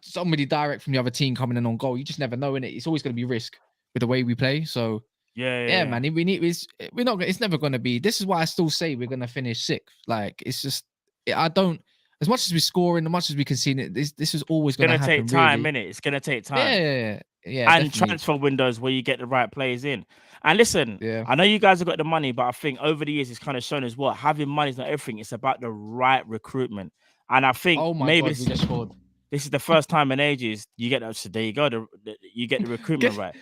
somebody direct from the other team coming in on goal. You just never know, innit? It's always going to be risk with the way we play. So yeah, man. It's never going to be. This is why I still say we're going to finish sixth. Like, it's just I don't. As much as we score and as much as we concede it, this is always going to happen. Take time, really. innit? It's gonna take time. Yeah. And definitely. transfer windows where you get the right players in. And listen, Yeah. I know you guys have got the money, but I think over the years it's kind of shown as well. Having money is not everything. It's about the right recruitment. And I think Oh my maybe God, we just scored. this is the first time in ages you get that. So there you go. You get the recruitment right.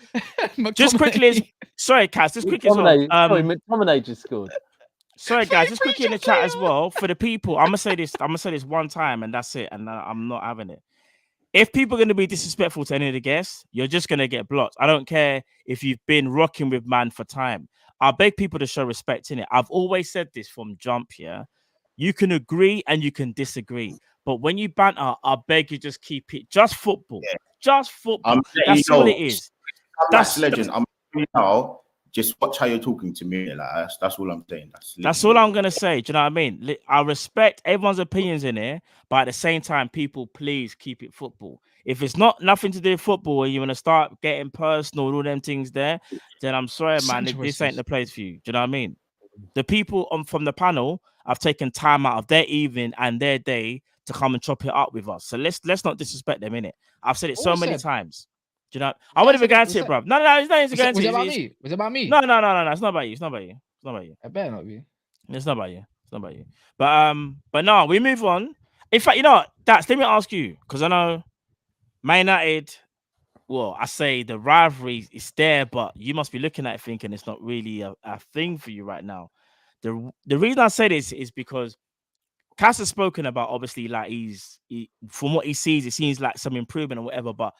Just McTominay. quickly, sorry, Cass. Just quickly as well. McTominay just scored. Sorry, guys. Just quickly in the chat as well for the people. I'm gonna say this one time, and that's it. And I'm not having it. If people are going to be disrespectful to any of the guests, you're just going to get blocked. I don't care if you've been rocking with man for time. I beg people to show respect in it. I've always said this from jump here. You can agree and you can disagree. But when you banter, I beg you just keep it just football. Yeah. Just football. That's all it is. That's legend. I'm now. Just watch how you're talking to me. Like that's all I'm saying. That's all I'm gonna say. Do you know what I mean? I respect everyone's opinions in here, but at the same time, people, please keep it football. If it's not nothing to do with football and you want to start getting personal and all them things there, then I'm sorry, man. This ain't the place for you. Do you know what I mean? The people from the panel have taken time out of their evening and their day to come and chop it up with us. So let's not disrespect them, innit? I've said it so many times. Do you know? I wouldn't even go into it, bro. No, it's not even going to it. Was it about me? Was it about me? No. It's not about you. It's not about you. It's not about you. It better not be. It's not about you. It's not about you. But no, we move on. In fact, you know what? Let me ask you, because I know Man United. Well, I say the rivalry is there, but you must be looking at it thinking it's not really a thing for you right now. The reason I say this is because Cass has spoken about, obviously, like from what he sees, it seems like some improvement or whatever. But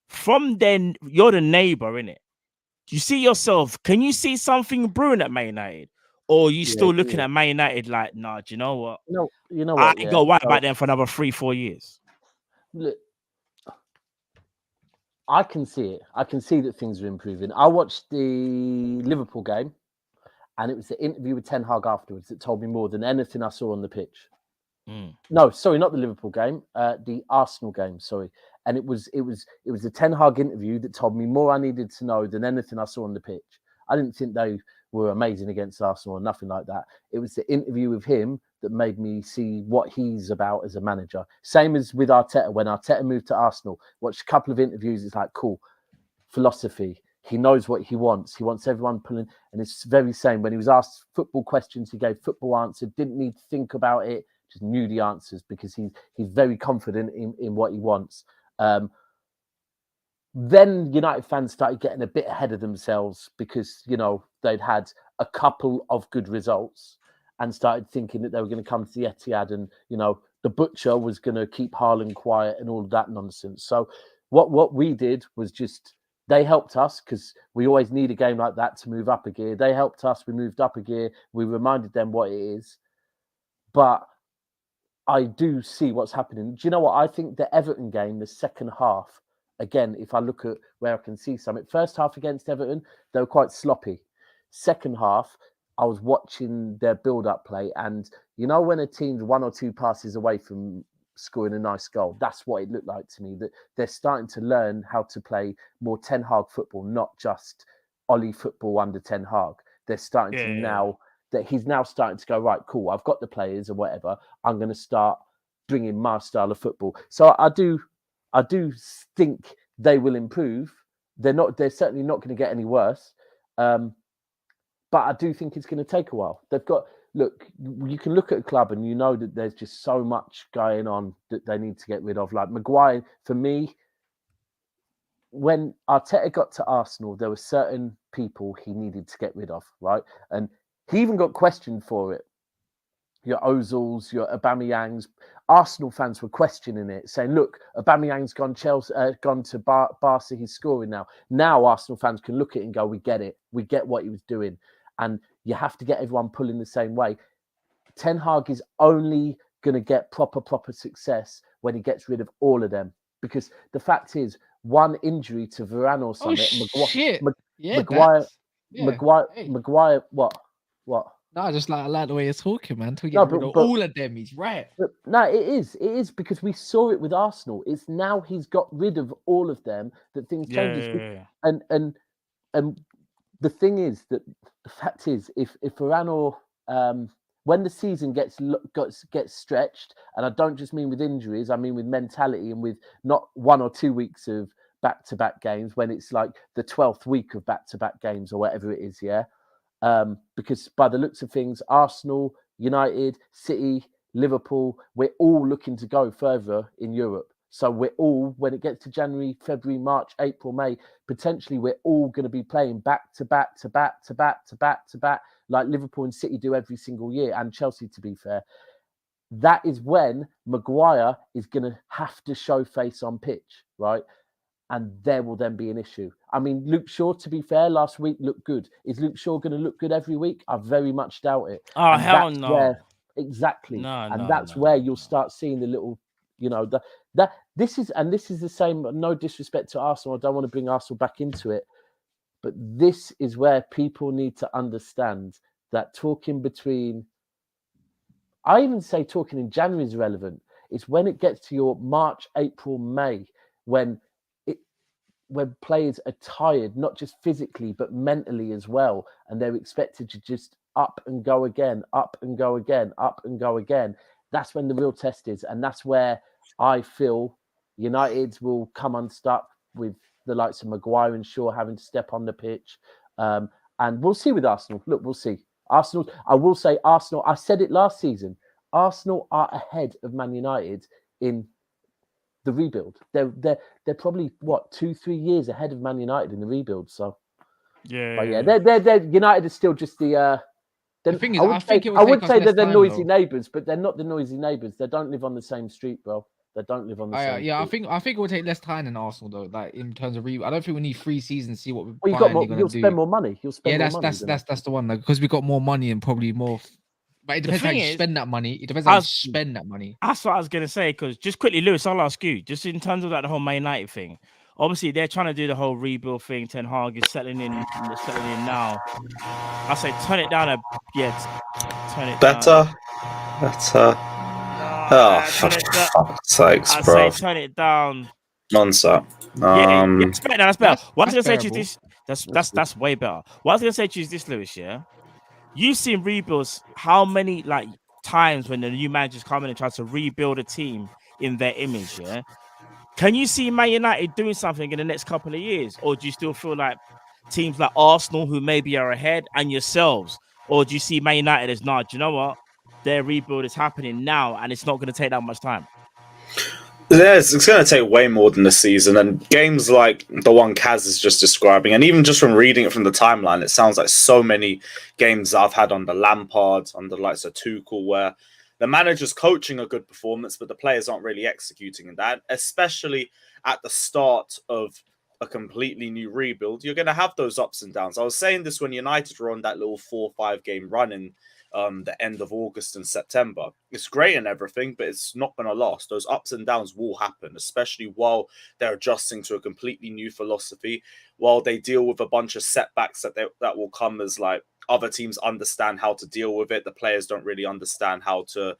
from then, you're the neighbor, innit? Do you see yourself? Can you see something brewing at Man United? Or are you still looking at Man United like, nah, do you know what? No, you know what? I go white back then for another 3-4 years. Look, I can see it. I can see that things are improving. I watched the Liverpool game, and it was the interview with Ten Hag afterwards that told me more than anything I saw on the pitch. No, sorry, not the Liverpool game, the Arsenal game. Sorry, and it was the Ten Hag interview that told me more I needed to know than anything I saw on the pitch. I didn't think they were amazing against Arsenal or nothing like that. It was the interview with him that made me see what he's about as a manager. Same as with Arteta. When Arteta moved to Arsenal, watched a couple of interviews. It's like, cool, philosophy. He knows what he wants. He wants everyone pulling. And it's very same. When he was asked football questions, he gave football answers. Didn't need to think about it. Just knew the answers because he's very confident in what he wants. Then United fans started getting a bit ahead of themselves because, you know, they'd had a couple of good results and started thinking that they were going to come to the Etihad and, you know, the butcher was going to keep Haaland quiet and all of that nonsense. So what we did was just, they helped us because we always need a game like that to move up a gear. They helped us. We moved up a gear. We reminded them what it is. But I do see what's happening. Do you know what? I think the Everton game, the second half, again, if I look at where I can see something, first half against Everton, they were quite sloppy. Second half, I was watching their build-up play, and you know when a team's 1 or 2 passes away from scoring a nice goal, that's what it looked like to me, that they're starting to learn how to play more Ten Hag football, not just Ollie football under Ten Hag. They're starting to now, that he's now starting to go, right, cool, I've got the players or whatever, I'm going to start bringing my style of football. So I do think they will improve. They're certainly not going to get any worse. But I do think it's going to take a while. They've got, look, you can look at a club and you know that there's just so much going on that they need to get rid of. Like Maguire, for me, when Arteta got to Arsenal, there were certain people he needed to get rid of, right? And he even got questioned for it. Your Ozils, your Aubameyangs. Arsenal fans were questioning it, saying, look, Aubameyang's gone to Barca, he's scoring now. Now Arsenal fans can look at it and go, we get it. We get what he was doing. And you have to get everyone pulling the same way. Ten Hag is only going to get proper success when he gets rid of all of them. Because the fact is, one injury to Varane or something. Maguire, what? No, I like the way you're talking, man. To get rid of all of them, he's right. No, it is because we saw it with Arsenal. It's now he's got rid of all of them that things changes. And the thing is that the fact is, if Varane or when the season gets stretched, and I don't just mean with injuries, I mean with mentality and with not 1 or 2 weeks of back-to-back games, when it's like the 12th week of back-to-back games or whatever it is, yeah. Because by the looks of things, Arsenal, United, City, Liverpool, we're all looking to go further in Europe. So we're all, when it gets to January, February, March, April, May, potentially we're all going to be playing back to back, like Liverpool and City do every single year, and Chelsea, to be fair. That is when Maguire is going to have to show face on pitch, right? And there will then be an issue. I mean, Luke Shaw, to be fair, last week looked good. Is Luke Shaw going to look good every week? I very much doubt it. Oh, hell no. Exactly. That's where you'll start seeing the little, you know, this is the same, no disrespect to Arsenal. I don't want to bring Arsenal back into it. But this is where people need to understand that talking between, I even say talking in January is relevant. It's when it gets to your March, April, May, when players are tired, not just physically, but mentally as well. And they're expected to just up and go again. That's when the real test is. And that's where I feel United will come unstuck with the likes of Maguire and Shaw having to step on the pitch. And we'll see with Arsenal. Look, we'll see. Arsenal, I will say Arsenal, I said it last season, Arsenal are ahead of Man United in the rebuild. They're probably 2-3 years ahead of Man United in the rebuild. So they're United is still just the thing is, I would say they're the noisy neighbours, but they're not the noisy neighbours. They don't live on the same street, bro. They don't live on the same street. I think it will take less time than Arsenal though. Like in terms of I don't think we need 3 seasons to see what you'll spend more money. You'll spend more money. That's the one, because we got more money and probably more. But it depends how you spend that money. It depends how you spend that money. That's what I was gonna say. Because just quickly, Lewis, I'll ask you. Just in terms of that whole Man United thing. Obviously, they're trying to do the whole rebuild thing. Ten Hag is settling in now. I say turn it down turn it better. down. Oh, for fuck's sakes, bro. I say turn it down. Non-stop. It's better. That's better. What I was gonna say to you is this. That's way better. What I was gonna say to you is this, Lewis. Yeah. You've seen rebuilds how many times when the new managers come in and try to rebuild a team in their image, yeah? Can you see Man United doing something in the next couple of years? Or do you still feel like teams like Arsenal, who maybe are ahead, and yourselves? Or do you see Man United as, do you know what? Their rebuild is happening now and it's not going to take that much time? Yes, it's going to take way more than a season, and games like the one Kaz is just describing, and even just from reading it from the timeline, it sounds like so many games I've had under Lampard, under the likes of Tuchel, where the manager's coaching a good performance, but the players aren't really executing in that, especially at the start of a completely new rebuild. You're going to have those ups and downs. I was saying this when United were on that little 4 or 5 game run in the end of August and September. It's great and everything, but it's not going to last. Those ups and downs will happen, especially while they're adjusting to a completely new philosophy, while they deal with a bunch of setbacks that will come as like other teams understand how to deal with it. The players don't really understand how to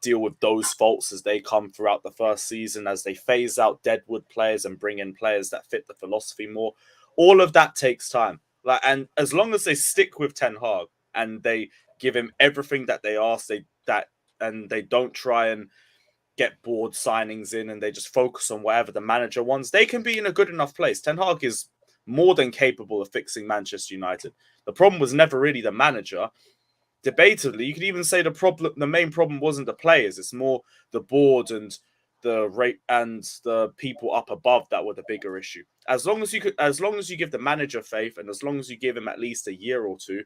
deal with those faults as they come throughout the first season, as they phase out deadwood players and bring in players that fit the philosophy more. All of that takes time. And as long as they stick with Ten Hag and they give him everything that they ask, and they don't try and get board signings in, and they just focus on whatever the manager wants, they can be in a good enough place. Ten Hag is more than capable of fixing Manchester United. The problem was never really the manager. Debatably, you could even say the main problem wasn't the players. It's more the board and the rate and the people up above that were the bigger issue. As long as you give the manager faith, and as long as you give him at least a year or two,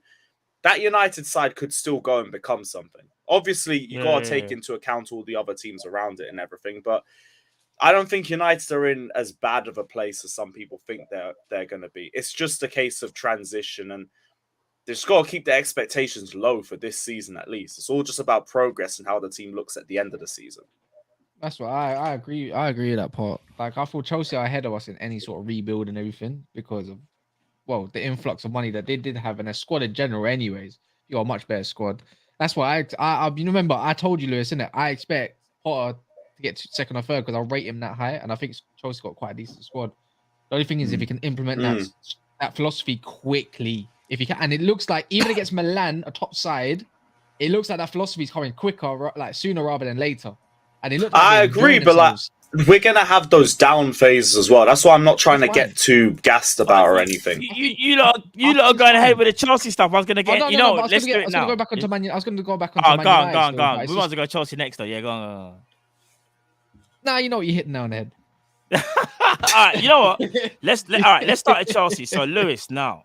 that United side could still go and become something. Obviously, you got to take into account all the other teams around it and everything, but I don't think United are in as bad of a place as some people think they're going to be. It's just a case of transition, and they've just got to keep their expectations low for this season at least. It's all just about progress and how the team looks at the end of the season. That's what I agree. I agree with that part. Like, I thought Chelsea are ahead of us in any sort of rebuild and everything because of, well, the influx of money that they did have in a squad in general. Anyways, you got a much better squad. That's why I you remember I told you, Lewis, innit? I expect Potter to get to second or third because I'll rate him that high, and I think Chelsea got quite a decent squad. The only thing is if he can implement that philosophy quickly, if he can, and it looks like even against Milan, a top side, it looks like that philosophy is coming quicker, like sooner rather than later. And it looked like I agree, but like, we're gonna have those down phases as well. That's why I'm not trying to get too gassed about or anything. You lot are going ahead with the Chelsea stuff. I was gonna get, let's do it now. I was gonna go back onto Man United. Go on. We want to go Chelsea next, though. Yeah, go on. Nah, you know what, you're hitting now on the head. All right, you know what? Let's start at Chelsea. So Lewis, now,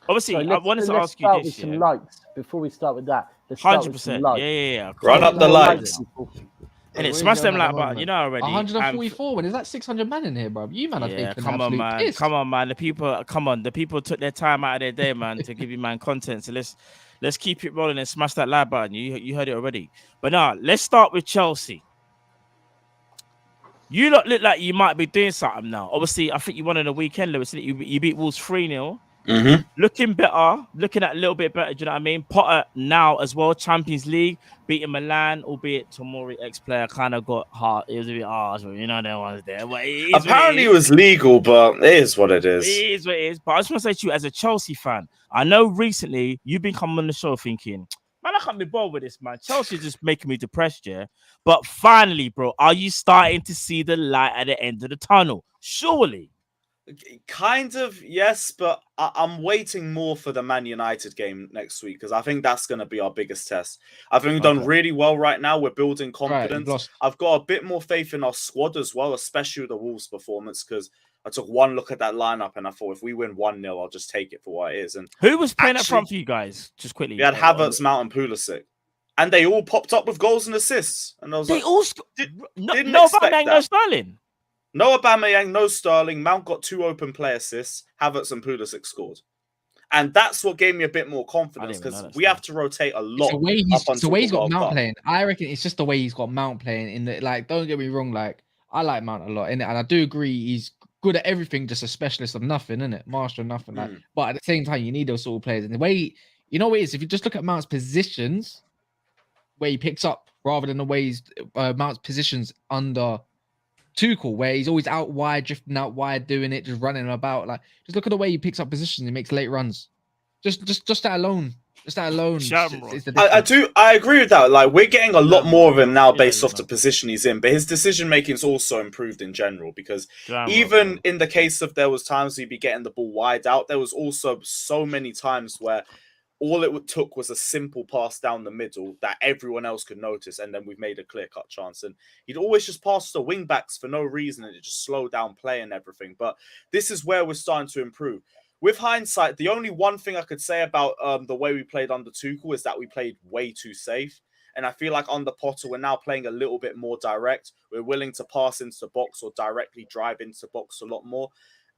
obviously, I wanted to ask you this. Some lights before we start with that. 100%. Yeah. Run up the lights. And it smash them like button, you know already. 144. When is that 600 man in here, bro? You man are taking come on, man. Piss. Come on, man. The people took their time out of their day, man, to give you man content. So let's keep it rolling and smash that like button. You heard it already. But now let's start with Chelsea. You lot look like you might be doing something now. Obviously, I think you won on the weekend, Lewis. You beat Wolves 3-0. Looking better, looking at a little bit better. Do you know what I mean? Potter now as well, Champions League, beating Milan, albeit Tomori ex-player kind of got hard. It was a bit harsh, you know, there was there. But apparently it was legal, but it is what it is. It is what it is. But I just want to say to you, as a Chelsea fan, I know recently you've been coming on the show thinking, man, I can't be bothered with this, man. Chelsea's just making me depressed, yeah. But finally, bro, are you starting to see the light at the end of the tunnel? Surely. Kind of, yes, but I'm waiting more for the Man United game next week because I think that's going to be our biggest test. I think we've done really well right now. We're building confidence. Right, I've got a bit more faith in our squad as well, especially with the Wolves performance, because I took one look at that lineup and I thought if we win 1-0, I'll just take it for what it is. And who was playing up front for you guys? Just quickly. We had Havertz, Mount, and Pulisic. And they all popped up with goals and assists. And I was no Aubameyang, no Sterling. No Aubameyang, no Sterling. Mount got 2 open play assists. Havertz and Pulisic scored. And that's what gave me a bit more confidence because we have to rotate a lot. It's the way he's got Mount playing. I reckon it's just the way he's got Mount playing. In the, like, don't get me wrong, like, I like Mount a lot, innit? And I do agree he's good at everything, just a specialist of nothing, innit? Master of nothing. Like, but at the same time, you need those sort of players. And the way, you know what it is? If you just look at Mount's positions, where he picks up, rather than the way he's Mount's positions under Tuchel, where he's always out wide, drifting out wide, doing it, just running about. Like, just look at the way he picks up positions. He makes late runs. Just that alone. I agree with that. Like, we're getting a lot more of him now based off the position he's in, but his decision making is also improved in general because even in the case of there was times he'd be getting the ball wide out, there was also so many times where all it took was a simple pass down the middle that everyone else could notice, and then we've made a clear-cut chance. And he'd always just pass the wing-backs for no reason, and it just slowed down play and everything. But this is where we're starting to improve. With hindsight, the only one thing I could say about the way we played under Tuchel is that we played way too safe. And I feel like under Potter, we're now playing a little bit more direct. We're willing to pass into the box or directly drive into the box a lot more.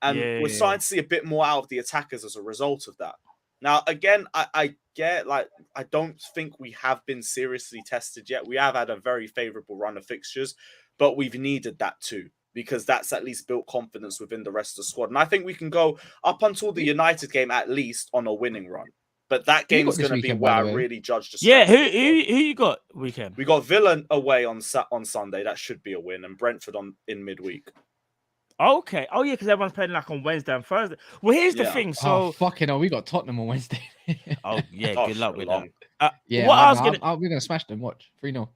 And we're starting to see a bit more out of the attackers as a result of that. Now, again, I I don't think we have been seriously tested yet. We have had a very favourable run of fixtures, but we've needed that too, because that's at least built confidence within the rest of the squad. And I think we can go up until the United game at least on a winning run. But that game is going to be where I really judge the strength. Yeah, who you got weekend? We got Villa away on Sunday. That should be a win, and Brentford in midweek. Okay. Oh yeah, because everyone's playing like on Wednesday and Thursday. Well, here's the thing. So fucking hell, we got Tottenham on Wednesday. oh yeah, good luck with that. Yeah, what I was gonna, we're gonna smash them. Watch 3-0.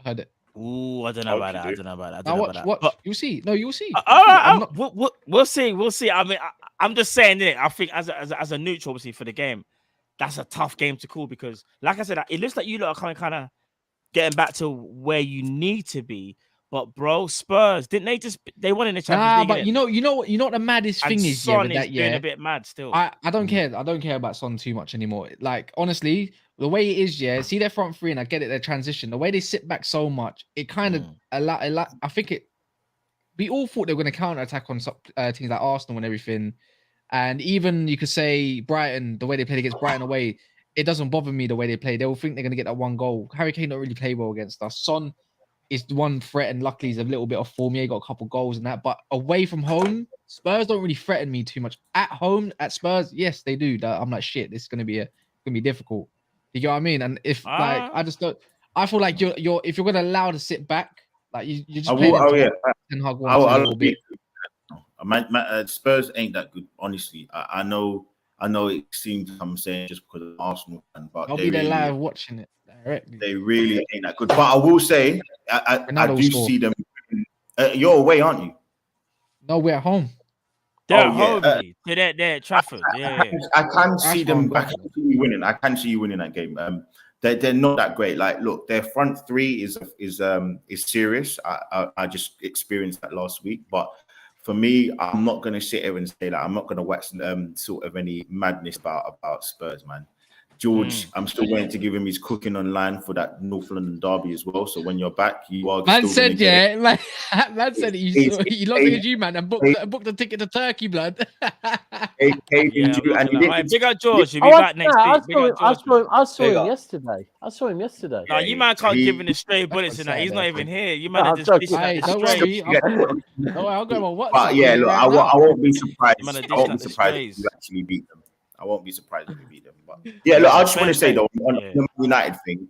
Heard it. Ooh, I don't know about that. I don't know about that. Watch. But, you'll see. No, you'll see. We'll see. We'll see. I mean, I'm just saying it. I think as a neutral, obviously for the game, that's a tough game to call because, like I said, it looks like you lot are kind of getting back to where you need to be. But bro, Spurs didn't they won in the Champions League? But you know what the maddest thing is. Son is being a bit mad still. I don't care. I don't care about Son too much anymore. Like honestly, the way it is, see their front three, and I get it. Their transition, the way they sit back so much, it kind of I think it. We all thought they were going to counter attack on teams like Arsenal and everything, and even you could say Brighton, the way they played against Brighton away, it doesn't bother me the way they play. They will think they're going to get that one goal. Harry Kane don't really play well against us. Son is one threat, and luckily he's a little bit of form. He got a couple goals and that, but away from home, Spurs don't really threaten me too much. At home, at Spurs, yes, they do. I'm like, shit, this is gonna be difficult. You get what I mean? And if like I just don't, I feel like you're if you're gonna allow to sit back, like you just play and hug one a little bit. Spurs ain't that good, honestly. I know it seems I'm saying just because of Arsenal, but I'll be there live watching it. Directly. They really ain't that good. But I will say, I do see them. You're away, aren't you? No, we're at home. They're at home. They're at Trafford. Yeah. I can see them. I can see you winning. I can see you winning that game. They're not that great. Like, look, their front three is serious. I just experienced that last week. But for me, I'm not going to sit here and say that. I'm not going to wax sort of any madness about Spurs, man. George, I'm still waiting to give him his cooking online for that North London derby as well. So when you're back, you are. Man said, man said you lost against you, man, and booked a ticket to Turkey, blood. Big up George. He'll be back next week. I saw him yesterday. No, you man can't give him the stray bullets in that. He's not even here. You man are just dishing don't worry. I'll go on WhatsApp. But yeah, look, I won't be surprised. I won't be surprised if you actually beat them. I won't be surprised if we beat them. But yeah, look, I just want to say though, on the United thing,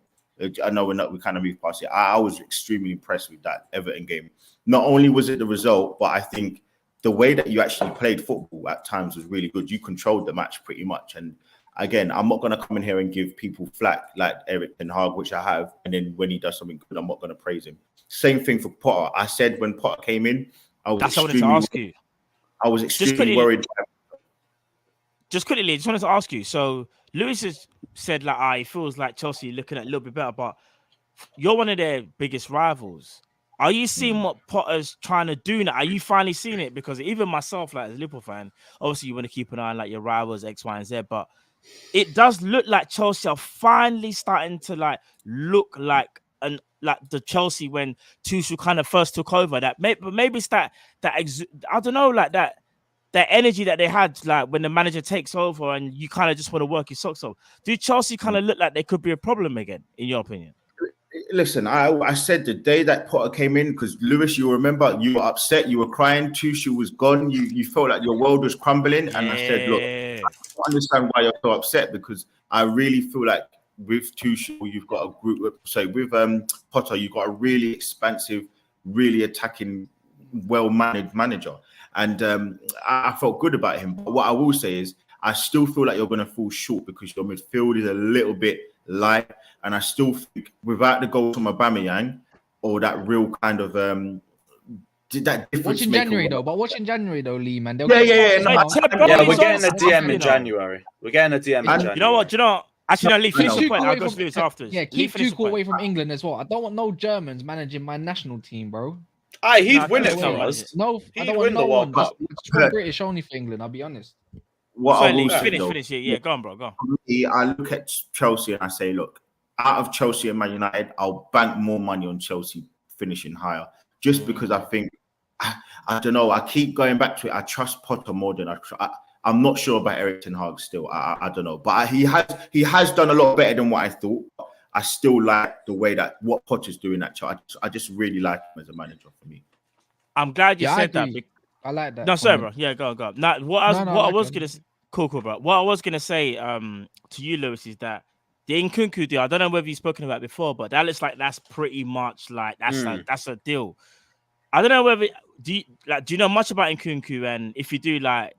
I know we kind of moved past it. I was extremely impressed with that Everton game. Not only was it the result, but I think the way that you actually played football at times was really good. You controlled the match pretty much. And again, I'm not going to come in here and give people flack like Eric Ten Hag, which I have. And then when he does something good, I'm not going to praise him. Same thing for Potter. I said when Potter came in, I was extremely worried. Just quickly, I just wanted to ask you. So Lewis has said like, he feels like Chelsea looking at a little bit better, but you're one of their biggest rivals. Are you seeing what Potter's trying to do now? Are you finally seeing it? Because even myself, like as a Liverpool fan, obviously you want to keep an eye on like your rivals X, Y, and Z, but it does look like Chelsea are finally starting to like look like the Chelsea when Tuchel kind of first took over. But maybe it's that I don't know, like that energy that they had, like when the manager takes over and you kind of just want to work your socks off. Do Chelsea kind of look like they could be a problem again, in your opinion? Listen, I said the day that Potter came in, because Lewis, you remember, you were upset, you were crying, Tuchel was gone, you felt like your world was crumbling, and I said, look, I don't understand why you're so upset, because I really feel like with Tuchel, you've got a group, with Potter, you've got a really expansive, really attacking, well-managed manager. And I felt good about him. But what I will say is I still feel like you're going to fall short because your midfield is a little bit light. And I still think without the goal from Aubameyang or that real kind of that difference. Watch in January though, Lee, man. We're getting a DM in January. We're getting a DM in January. You know what? Actually, no, Lee, finish the point. I'll go to Lewis afterwards. Yeah, keep Tuchel away from England as well. I don't want no Germans managing my national team, bro. He'd win it for us. No, I don't want no one. It's British only for England, I'll be honest. What I will say, finish it. Yeah, go on, bro. Go on. I look at Chelsea and I say, look, out of Chelsea and Man United, I'll bank more money on Chelsea finishing higher. Just because I think, I don't know, I keep going back to it. I trust Potter more than I I'm not sure about Erik ten Hag still. I don't know, but he has done a lot better than what I thought. I still like the way that what Poch is doing that chart. I just really like him as a manager for me. I'm glad you Yeah, I said that. agree. I like that. No, sorry, bro. comment. Yeah, go. Now, what I was gonna cool, bro. What I was gonna say, to you, Lewis, is that the Nkunku deal. I don't know whether you've spoken about it before, but that looks like that's pretty much like that's a deal. I don't know whether do you know much about Nkunku, and if you do, like,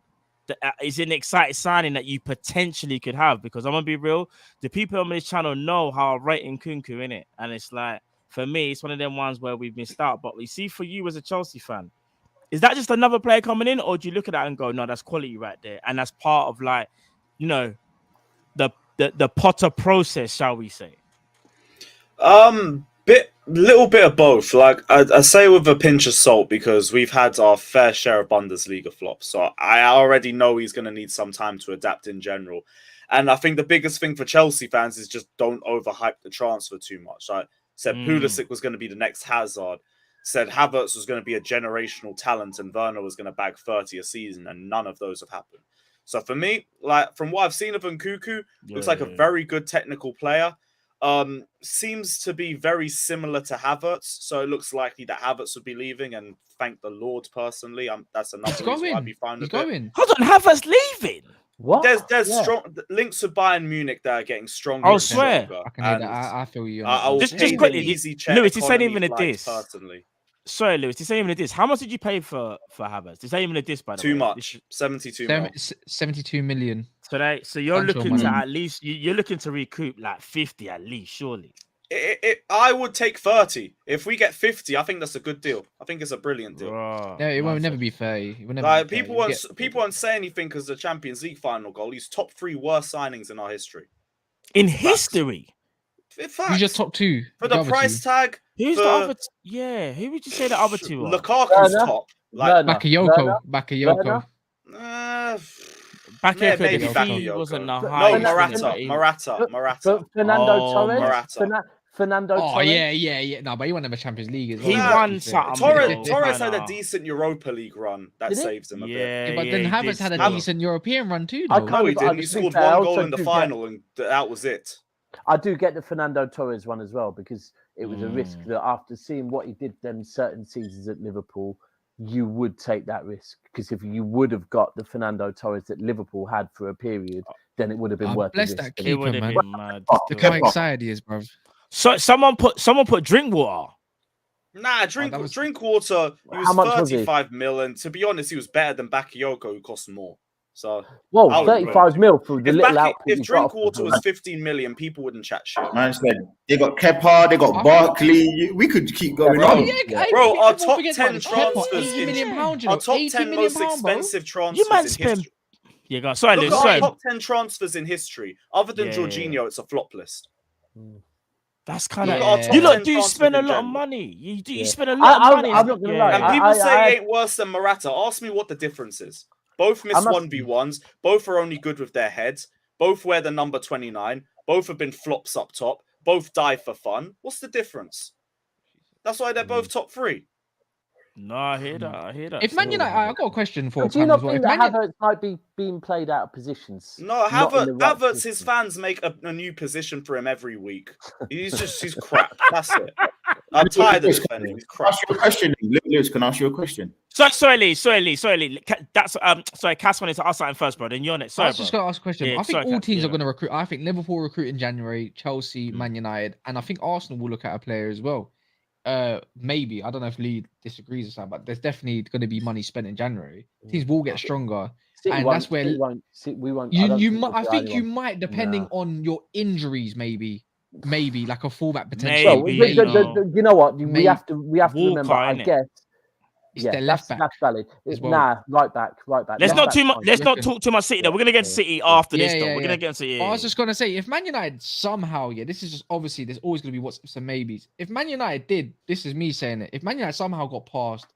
is it an exciting signing that you potentially could have? Because I'm gonna be real, the people on this channel know how I rate Nkunku in it, and it's like for me, it's one of them ones where we've missed out. But we see for you as a Chelsea fan. Is that just another player coming in, or do you look at that and go, no, that's quality right there, and that's part of, like, you know, the Potter process, shall we say? Little bit of both. Like I say with a pinch of salt, because we've had our fair share of Bundesliga flops, so I already know he's going to need some time to adapt in general. And I think the biggest thing for Chelsea fans is just don't overhype the transfer too much. I said Pulisic was going to be the next Hazard. Said Havertz was going to be a generational talent and Werner was going to bag 30 a season, and none of those have happened. So for me, like, from what I've seen of Nkunku, looks like a very good technical player. Seems to be very similar to Havertz, so it looks likely that Havertz would be leaving, and thank the Lord personally. That's another reason why I'd be fine with it. Hold on, Havertz leaving? What? There's strong links with Bayern Munich that are getting stronger. I swear. I can hear that. I feel you. Just quickly, Lewis, this ain't even a diss. Personally. Sorry, Lewis, this ain't even a diss. How much did you pay for Havertz? This ain't even a diss, by the way. Too much. 72 million. So you're looking to at least you're looking to recoup like 50 at least, surely. I would take 30. If we get 50, I think that's a good deal. I think it's a brilliant deal. No, it will never be 30. It will never Like, be 30. people won't say anything because the Champions League final goal. He's top 3 worst signings in our history. In history? Who's your top 2? For the price tag. Who's the other? Yeah, who would you say the other 2 are? Lukaku's top. Like Bakayoko. Maybe Bakayoko. Wasn't the Morata. Fernando Torres. Morata. Fernando Torres. Oh, yeah. No, but he won the Champions League as well. He won something. Torres had a decent Europa League run that saves him a bit. Yeah, but then Havertz had a decent European run too. No, he didn't. He scored 1 goal in the final, and that was it. I do get the Fernando Torres one as well, because it was a risk that after seeing what he did them certain seasons at Liverpool, you would take that risk. Because if you would have got the Fernando Torres that Liverpool had for a period, then it would have been worth the risk. That keeper, man. Look how excited he is, bro. So someone put drink water. Nah, drink water. He was 35 mil, and to be honest, he was better than Bakayoko, who cost more. So, whoa, 35 mil for the little output. If Drinkwater was 15 million, people wouldn't chat shit. Man said they got Kepa, they got Barkley. We could keep going on. Bro, our top 10 transfers, our top 10 most expensive transfers in history. Yeah, go on. Sorry, Look at our top 10 transfers in history. Other than Jorginho, it's a flop list. That's kind of you lot do spend a lot of money. You spend a lot of money. I'm not gonna lie. And people say he ain't worse than Morata. Ask me what the difference is. Both miss 1v1s. Both are only good with their heads. Both wear the number 29. Both have been flops up top. Both die for fun. What's the difference? That's why they're both top 3. No, I hear that. If Man United, I've got a question for. Do you not think that Havertz might be being played out of positions? No, Havertz, his fans make a new position for him every week. He's crap. That's it. I'm tired of defending. He's crap. Ask you a question, Lewis. Can I ask you a question? Sorry, Lee. That's sorry. Cass wanted to ask something first, bro. Then you're next. Sorry, I was just going to ask a question. Yeah, I think all teams are going to recruit. I think Liverpool recruit in January, Chelsea, Man United, and I think Arsenal will look at a player as well. Maybe I don't know if Lee disagrees or something, but there's definitely going to be money spent in January. Teams will get stronger, and that's where we won't. I think you might, depending on your injuries, maybe like a fullback potential. Maybe, you know what? We have to remember. I guess. It's their left back. That's valid. Well. Nah, right back. Let's not talk too much City though. We're gonna get to City after this though. We're gonna get to City. I was just gonna say, if Man United somehow, this is just obviously there's always gonna be what's some maybes. If Man United did, this is me saying it. If Man United somehow got past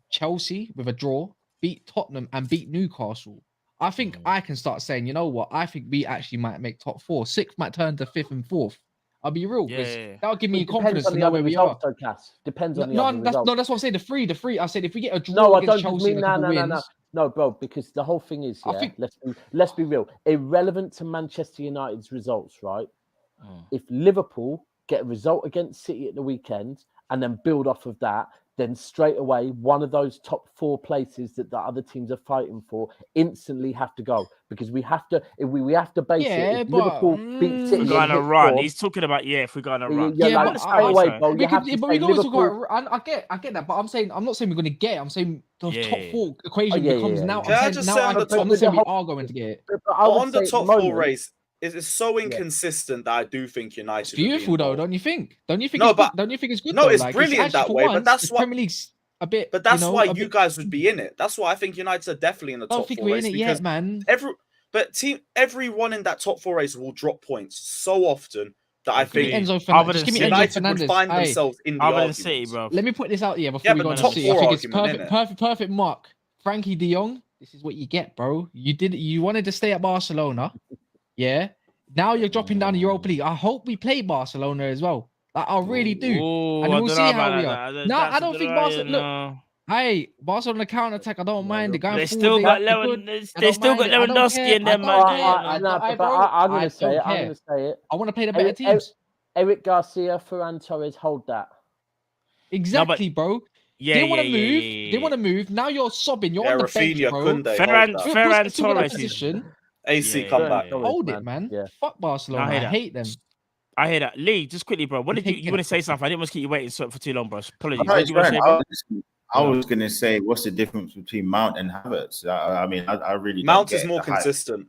Chelsea with a draw, beat Tottenham and beat Newcastle, I think I can start saying, you know what? I think we actually might make top 4. 6th might turn to 5th and 4th. I'll be real, because that'll give me confidence to know where we are. Depends on the other results. No, that's what I'm saying. The free. I said if we get a draw against Chelsea, No, bro, because the whole thing is, I yeah, think- let's be real. Irrelevant to Manchester United's results, right? If Liverpool get a result against City at the weekend and then build off of that, then straight away one of those top 4 places that the other teams are fighting for instantly have to go, because we have to. We have to base Yeah, it. If but, Liverpool beat City, If we go on and a hit run, form, he's talking about if we go on a run. you're Yeah, like, but straight away, sorry. bro. We You have could, to but say we can always talk Liverpool. about. I get that, but I'm not saying we're going to get it. I'm saying the Yeah, top yeah. 4 equation yeah, becomes yeah, now. yeah. Can I I'm just saying say now. on the I'm top- not saying we the are going to get it. But I would on the say at top moment, 4 race, it's so inconsistent that I do think United. It's beautiful though, don't you think? Don't you think? No, it's but- good? Don't you think it's good? no, though? it's Like, brilliant actually that for way, but once, that's the what- Premier League's a bit. But that's why a you bit- guys would be in it. That's why I think United are definitely in the I don't top think 4 we're race in it because yet, man. everyone in that top 4 race will drop points so often that I Give me think Enzo Other Fernandez. than Just give me City. Enzo United would Fernandez. find Aye, themselves in the Other than argument. City, bro. let me put this out here before Yeah, we but go on to top City. I 4 think it's argument, perfect mark. Frankie De Jong. This is what you get, bro. You wanted to stay at Barcelona, yeah. Now you're dropping down the Europa League. I hope we play Barcelona as well. Like, I really do. Ooh, And I we'll don't see know how about we that. are. That- No, that's I don't a think lie, Barcelona. you Look, know. hey, Barcelona counter attack. I don't mind. They're going They forward. still got they're good. They I still don't got mind it. I don't Lewandowski care. in them, I man. don't Come care. on, I man. don't- but bro, I'm I gonna say don't it. I'm care. gonna say it. I want to play the better Eric, teams. Eric Garcia, Ferran Torres, hold that. Exactly, bro. Yeah, They want to yeah, yeah, move. yeah, They yeah. want to move. Now you're sobbing. You're Yeah, on the bench, Rafinha, bro. Koundé, Ferran hold that. Put Ferran Busquets still in that Torres is. position. AC, Yeah, come yeah, back. yeah. Hold it, man. Yeah. Fuck Barcelona. I hear I that. hate them. I hear that. Lee, just quickly, bro. What You're did you taking want to it. say something? I didn't want to keep you waiting for too long, bro. Apologies. No, What it's did you want to fine. say, bro? I was going to say, what's the difference between Mount and Havertz? I mean, I really Mount don't is get more the hype. consistent.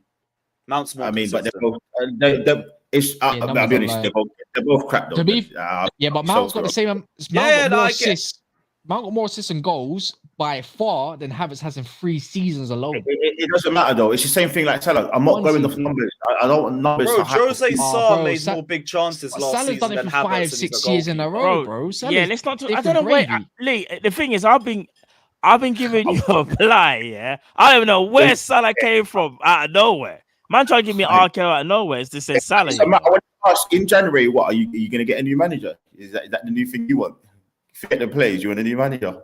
Mount's more I mean, but consistent. they're both. It's. Yeah, I'll numbers be don't honest. lie. They're both crap though. To be- but, Yeah, but Mount's got the same. Mount Yeah, got no, more I get- assists. Mount got more assists and goals by far than Havertz has in 3 seasons alone. It doesn't matter though. It's the same thing like Salah. I'm not One going off season. numbers. I don't want numbers. Bro, to happen. Jose Oh, Sarr bro, made more big chances last Salah's season done it than for Havertz. 5, and he's 6 a years in a goalkeeper. row, bro. Salah's Yeah, let's not talk. I different don't know where gravy. Lee. The thing is, I've been giving you a reply. Yeah, I don't even know where Salah came from out of nowhere. Man, trying to give me RK out of nowhere. It's to say Salah. So, Matt, I want to ask, in January, what are you going to get a new manager? Is that the new thing you want? Forget the plays. You want a new manager?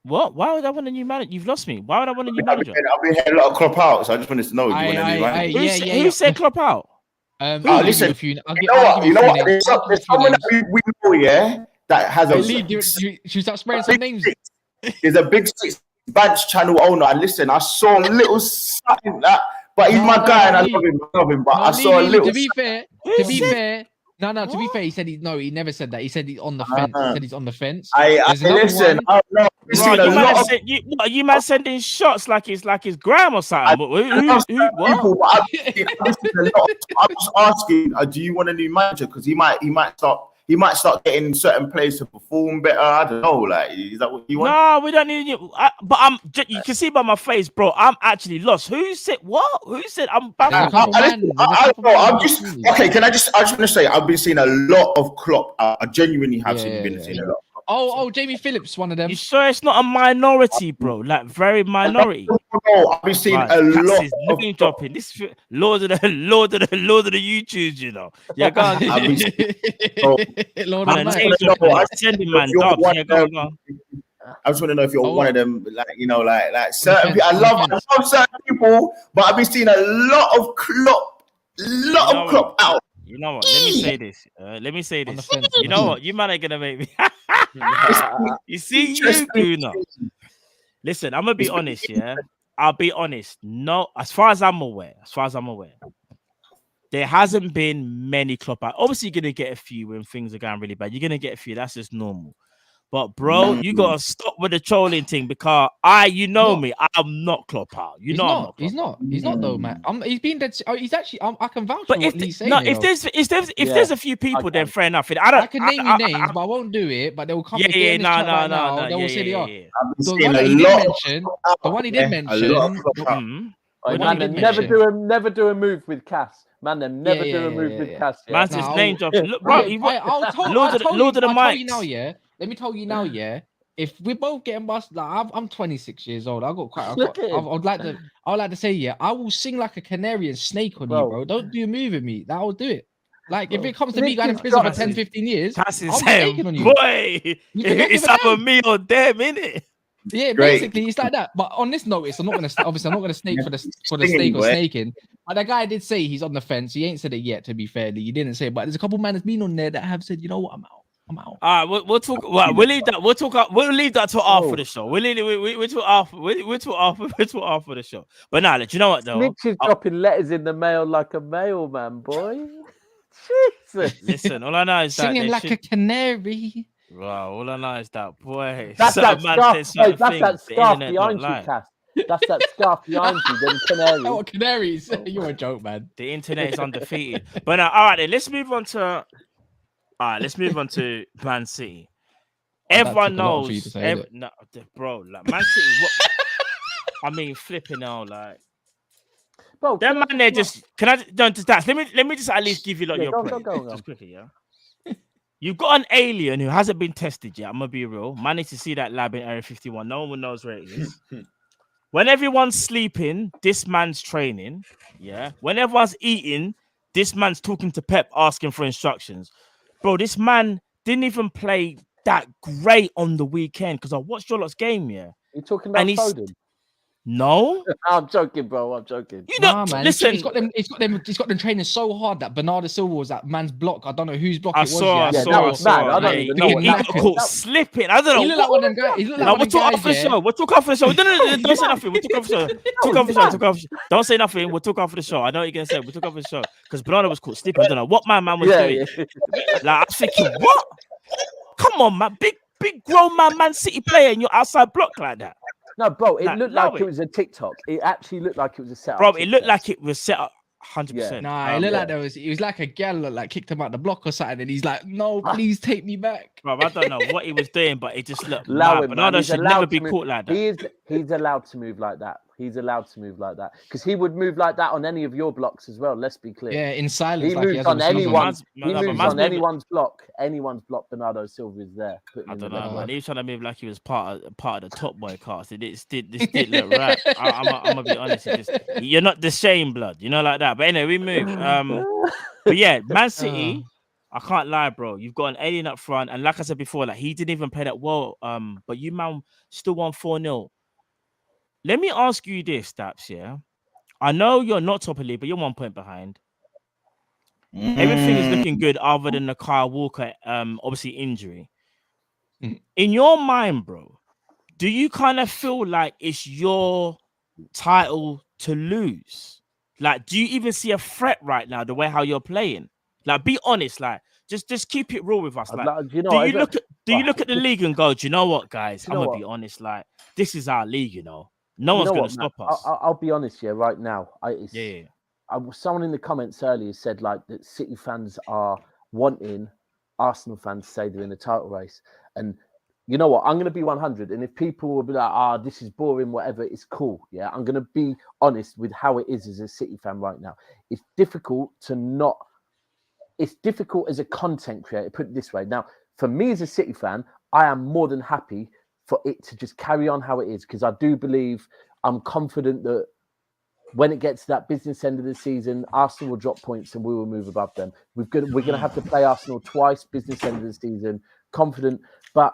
What? Why would I want a new manager? You've lost me. Why would I want a new I've manager? been hearing a lot of Klopp out, so I just wanted to know if you want a new manager. Who said Klopp out? Listen, you you know what? There's someone that we know, yeah, that has Should we start spraying some names? There's a big six bench channel owner, and listen, I saw a little something that, but he's my guy, and I love him. But I saw a little. To be fair, to be fair, he said he never said that. He said he's on the fence. He said he's on the fence. There's another listen. one. I know. Bro, you man sending shots like it's gram or something. What? I'm just asking, do you want a new manager? Because he might start getting certain players to perform better. I don't know. Like, is that what you want? No, we don't need you. But you can see by my face, bro. I'm actually lost. Who said what? Who said I'm back? I'm just okay. I just want to say I've been seeing a lot of Klopp. I genuinely have been seeing a lot. Oh, Jamie Phillips, one of them. You sure it's not a minority, bro? Like very minority. No, I've been seeing a lot of name dropping. This Lord of the YouTubes, you know. Yeah, go on. Lord Man, of name dropping. Sending man dubs. Yeah, go on. I just want to know if you're one of them, like certain people. I love certain people, but I've been seeing a lot of Klopp out. You know what? Let me say this. You know what? You man are gonna make me. You see, you know. Listen, I'm gonna be honest. Yeah, I'll be honest. No, as far as I'm aware, there hasn't been many Klopp out. Obviously, you're gonna get a few when things are going really bad. You're gonna get a few. That's just normal. But bro, you gotta stop with the trolling thing because me, I'm not Klopp out. He's not though, man. He's been dead. He's actually. I can vouch for what Lee's saying. No, if there's a few people, then fair enough. I can name you names, but I won't do it. But they will come. No. They will say they are. The one he did mention. Never do a move with Cass. Man, them never do a move with Cass. Yeah. Man's his name dropping. Look, bro, Lord of the Mics. Let me tell you now, yeah. If we're both getting busted, like I'm 26 years old. I would like to say, yeah, I will sing like a canary and snake on you, bro. Don't do a move with me. That will do it. Like if it comes to me going in prison for 10, 15 years, Cass is saying, boy, it's either me or them, innit? Yeah, Great. basically it's like that. But on this notice, I'm not gonna snake for the Singing, steak or boy. snaking. But the guy did say he's on the fence. He ain't said it yet, to be fair. He didn't say it, but there's a couple man that's been on there that have said, you know what, I'm out. I'm out. All right, we'll talk. Well, we'll leave that. We'll leave that till after Oh. the show. We'll talk after. We'll talk after the show. But now, do you know what though? Snitch is dropping letters in the mail like a mailman, boy. Jesus. Listen, all I know is that Singing they like should- a canary. Wow, all I know is that boy. That's that certain man scarf. says certain Hey, that's things, that the scarf internet behind don't you, lie. Cass. That's that scarf behind you, them canary. Oh, canaries. You're a joke, man. The internet is undefeated. But now, all right, then let's move on to. All right, let's move on to Man City. That Everyone took a lot for you to knows, say, innit? no, bro. Like Man City, what? I mean, flipping out, like Bro, that man. There just can I don't just that. Let me just at least give you like Yeah, your go, praise, go. just quickly, yeah. You've got an alien who hasn't been tested yet. I'm gonna be real. Managed to see that lab in Area 51. No one knows where it is. When everyone's sleeping, this man's training. Yeah. When everyone's eating, this man's talking to Pep, asking for instructions. Bro, this man didn't even play that great on the weekend because I watched your lot's game, yeah. You talking about And he's Foden? no. I'm joking, bro. I'm joking. You know, Nah, man. listen. He's got them training so hard that Bernardo Silva was that man's block. I don't know whose block I it was. saw, yeah. Yeah, that was mad. I don't yeah, even know he what got that caught was. slipping. I don't know. He looked like one of them guys. He looked like No, one we'll of them talk guys, after the yeah. show. We'll talk after the show. No, don't say nothing. We'll talk after the show. Talk after the show. Talk after the show. Don't say nothing. We'll talk after the show. I know what you're gonna say. We'll talk after the show because Bernardo was caught slipping. I don't know what my man was doing. Yeah. Like I was thinking, what? Come on, man. Big grown Man City player in your outside block like that. No, bro, it Like, looked allow like it. it was a TikTok. It actually looked like it was a setup. Bro, it looked TikTok. like it was set up 100%. Nah, it looked like it was like a gal like kicked him out the block or something, and he's like, "No, please take me back." Bro, I don't know what he was doing, but it just looked Allow mad. him, man. Bernardo He's should allowed never to be move. caught like that. He's allowed to move like that. He's allowed to move like that because he would move like that on any of your blocks as well. Let's be clear. Yeah, in silence. He like moves has on received anyone. No, He but moves man's on moving- anyone's block. Anyone's block. Bernardo Silva is there. putting I in don't the know, legwork. man. He was trying to move like he was part of the Top Boy cast. This did look right. I'm gonna be honest. You're not the same blood, you know, like that. But anyway, we move. But yeah, Man City. I can't lie, bro. You've got an alien up front, and like I said before, like he didn't even play that well. But you man still won 4-0. Let me ask you this, Daps. Yeah, I know you're not top of the league, but you're 1 point behind. Everything is looking good, other than the Kyle Walker, obviously injury. In your mind, bro, do you kind of feel like it's your title to lose? Like, do you even see a threat right now, the way how you're playing? Like, be honest, like, just keep it real with us. Like, Do you know? do you look at the league and go, do you know what, guys? you I'm know gonna be honest, like, this is our league, you know. No You one's know gonna what, stop Matt? us. I'll be honest, yeah. Right now, Yeah. Someone in the comments earlier said like that City fans are wanting Arsenal fans to say they're in the title race, and you know what? I'm going to be 100, and if people will be like, this is boring, whatever, it's cool. Yeah, I'm going to be honest with how it is as a City fan right now. It's difficult to not. It's difficult as a content creator. Put it this way. Now, for me as a City fan, I am more than happy for it to just carry on how it is because I do believe, I'm confident that when it gets to that business end of the season, Arsenal will drop points and we will move above them. We're going to have to play Arsenal twice, business end of the season, confident. But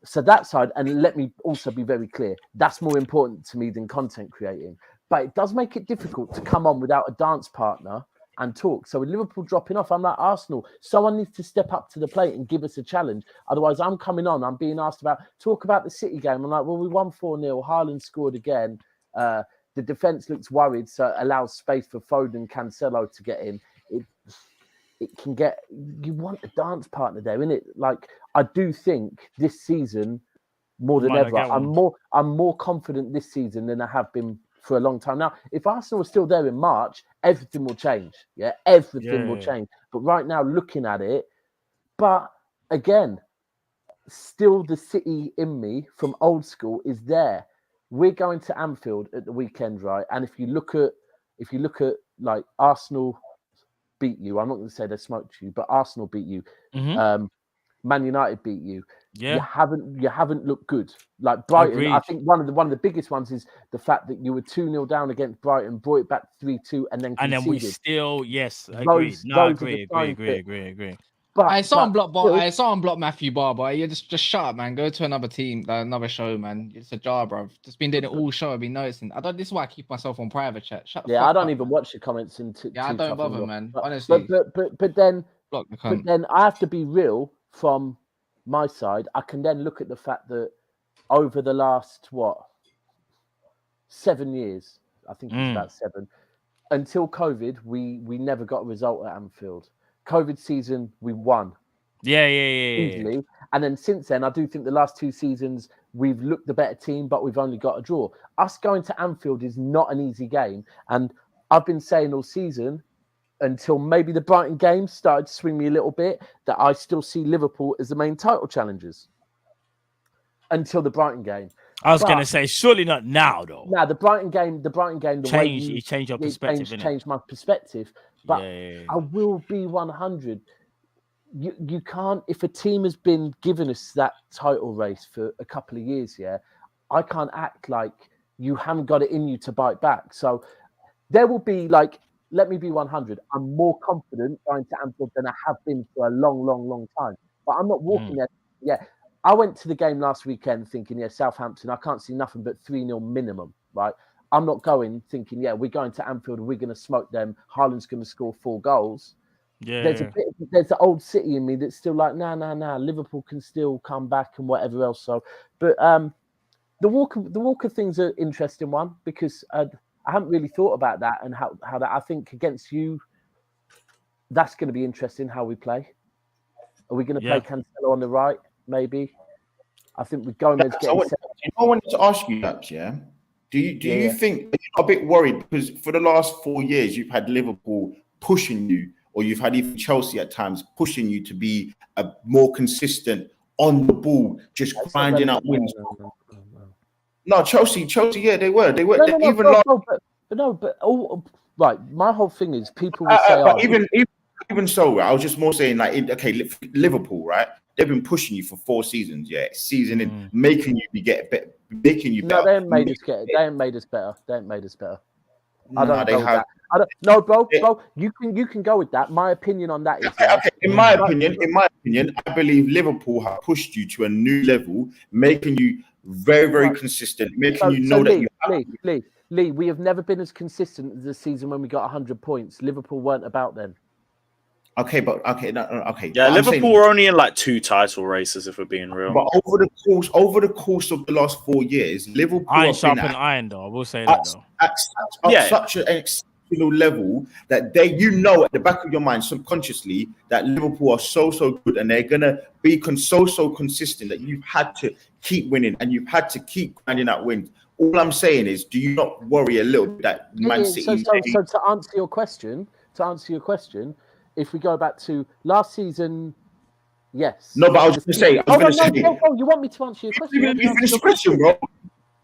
so that side, and let me also be very clear, that's more important to me than content creating. But it does make it difficult to come on without a dance partner and talk. So with Liverpool dropping off, I'm like, Arsenal, someone needs to step up to the plate and give us a challenge. Otherwise, I'm coming on, I'm being asked talk about the City game. I'm like, well, we won 4-0, Haaland scored again. The defense looks worried, so it allows space for Foden and Cancelo to get in. It can get, you want a dance partner there, innit? Like, I do think this season, more than ever, I'm more confident this season than I have been for a long time. Now, if Arsenal was still there in March, everything will change. Yeah, everything will change. But right now, looking at it, but again, still the City in me from old school is there. We're going to Anfield at the weekend, right? And if you look at like Arsenal beat you, I'm not going to say they smoked you, but Arsenal beat you. Man United beat you. Yeah, you haven't looked good. Like Brighton, Agreed. I think one of the biggest ones is the fact that you were 2-0 down against Brighton, brought it back 3-2, and then conceded. we still, yes, agreed. Those are Agree. the signs that- I saw him block, still- I saw him block Matthew Barber. You just shut up, man. Go to another team, another show, man. It's a jar, bro. Just been doing it all show. I've been noticing. This is why I keep myself on private chat. Shut the Yeah, fuck I don't up, even watch the comments in Yeah, I don't bother, man. But, Honestly, but then block the but cunt. then I have to be real from my side. I can then look at the fact that over the last 7 years, I think it's about 7, until COVID, we never got a result at Anfield. COVID season, we won Yeah. easily, and then since then, I do think the last 2 seasons we've looked the better team, but we've only got a draw. Us going to Anfield is not an easy game, and I've been saying all season, until maybe the Brighton game started to swing me a little bit, that I still see Liverpool as the main title challengers. Until the Brighton game. I was going to say, surely not now, though. Now, the Brighton game, the way you change your perspective, changed my perspective. But Yeah. I will be 100. You can't, if a team has been giving us that title race for a couple of years, I can't act like you haven't got it in you to bite back. So there will be let me be 100. I'm more confident going to Anfield than I have been for a long time. But I'm not walking there. Yeah. I went to the game last weekend thinking, Southampton, I can't see nothing but 3-0 minimum, right? I'm not going thinking, we're going to Anfield, we're going to smoke them. Haaland's going to score 4 goals. Yeah. There's the old City in me that's still like, nah. Liverpool can still come back and whatever else. So, but the Walker thing's an interesting one because I haven't really thought about that and how that. I think against you, that's going to be interesting how we play. Are we going to play Cancelo on the right? Maybe. I think with Gomez getting set. I wanted to ask you that, Do you think you're not a bit worried because for the last 4 years you've had Liverpool pushing you, or you've had even Chelsea at times pushing you to be a more consistent on the ball, just grinding out wins? No, Chelsea, they were. Right. My whole thing is people will say, even so, I was just more saying Liverpool, right? They've been pushing you for 4 seasons, seasoning, making you better. No, they ain't made us better. They ain't made us better. I don't know that. I don't. No, bro. You can go with that. My opinion on that is In my opinion, I believe Liverpool have pushed you to a new level, making you very, very consistent, making you know that Lee, we have never been as consistent as the season when we got 100 points. Liverpool weren't about then. Okay. Yeah, Liverpool were only in 2 title races, if we're being real. But over the course of the last 4 years, Liverpool iron sharpened iron, though. I will say that though. At such an exceptional level that at the back of your mind subconsciously that Liverpool are so good and they're gonna be so consistent that you've had to keep winning and you've had to keep grinding out wins. All I'm saying is, do you not worry a little bit that Man City? So to answer your question, if we go back to last season, yes. No, but I was going to say. You want me to answer your question? You finished the question, bro.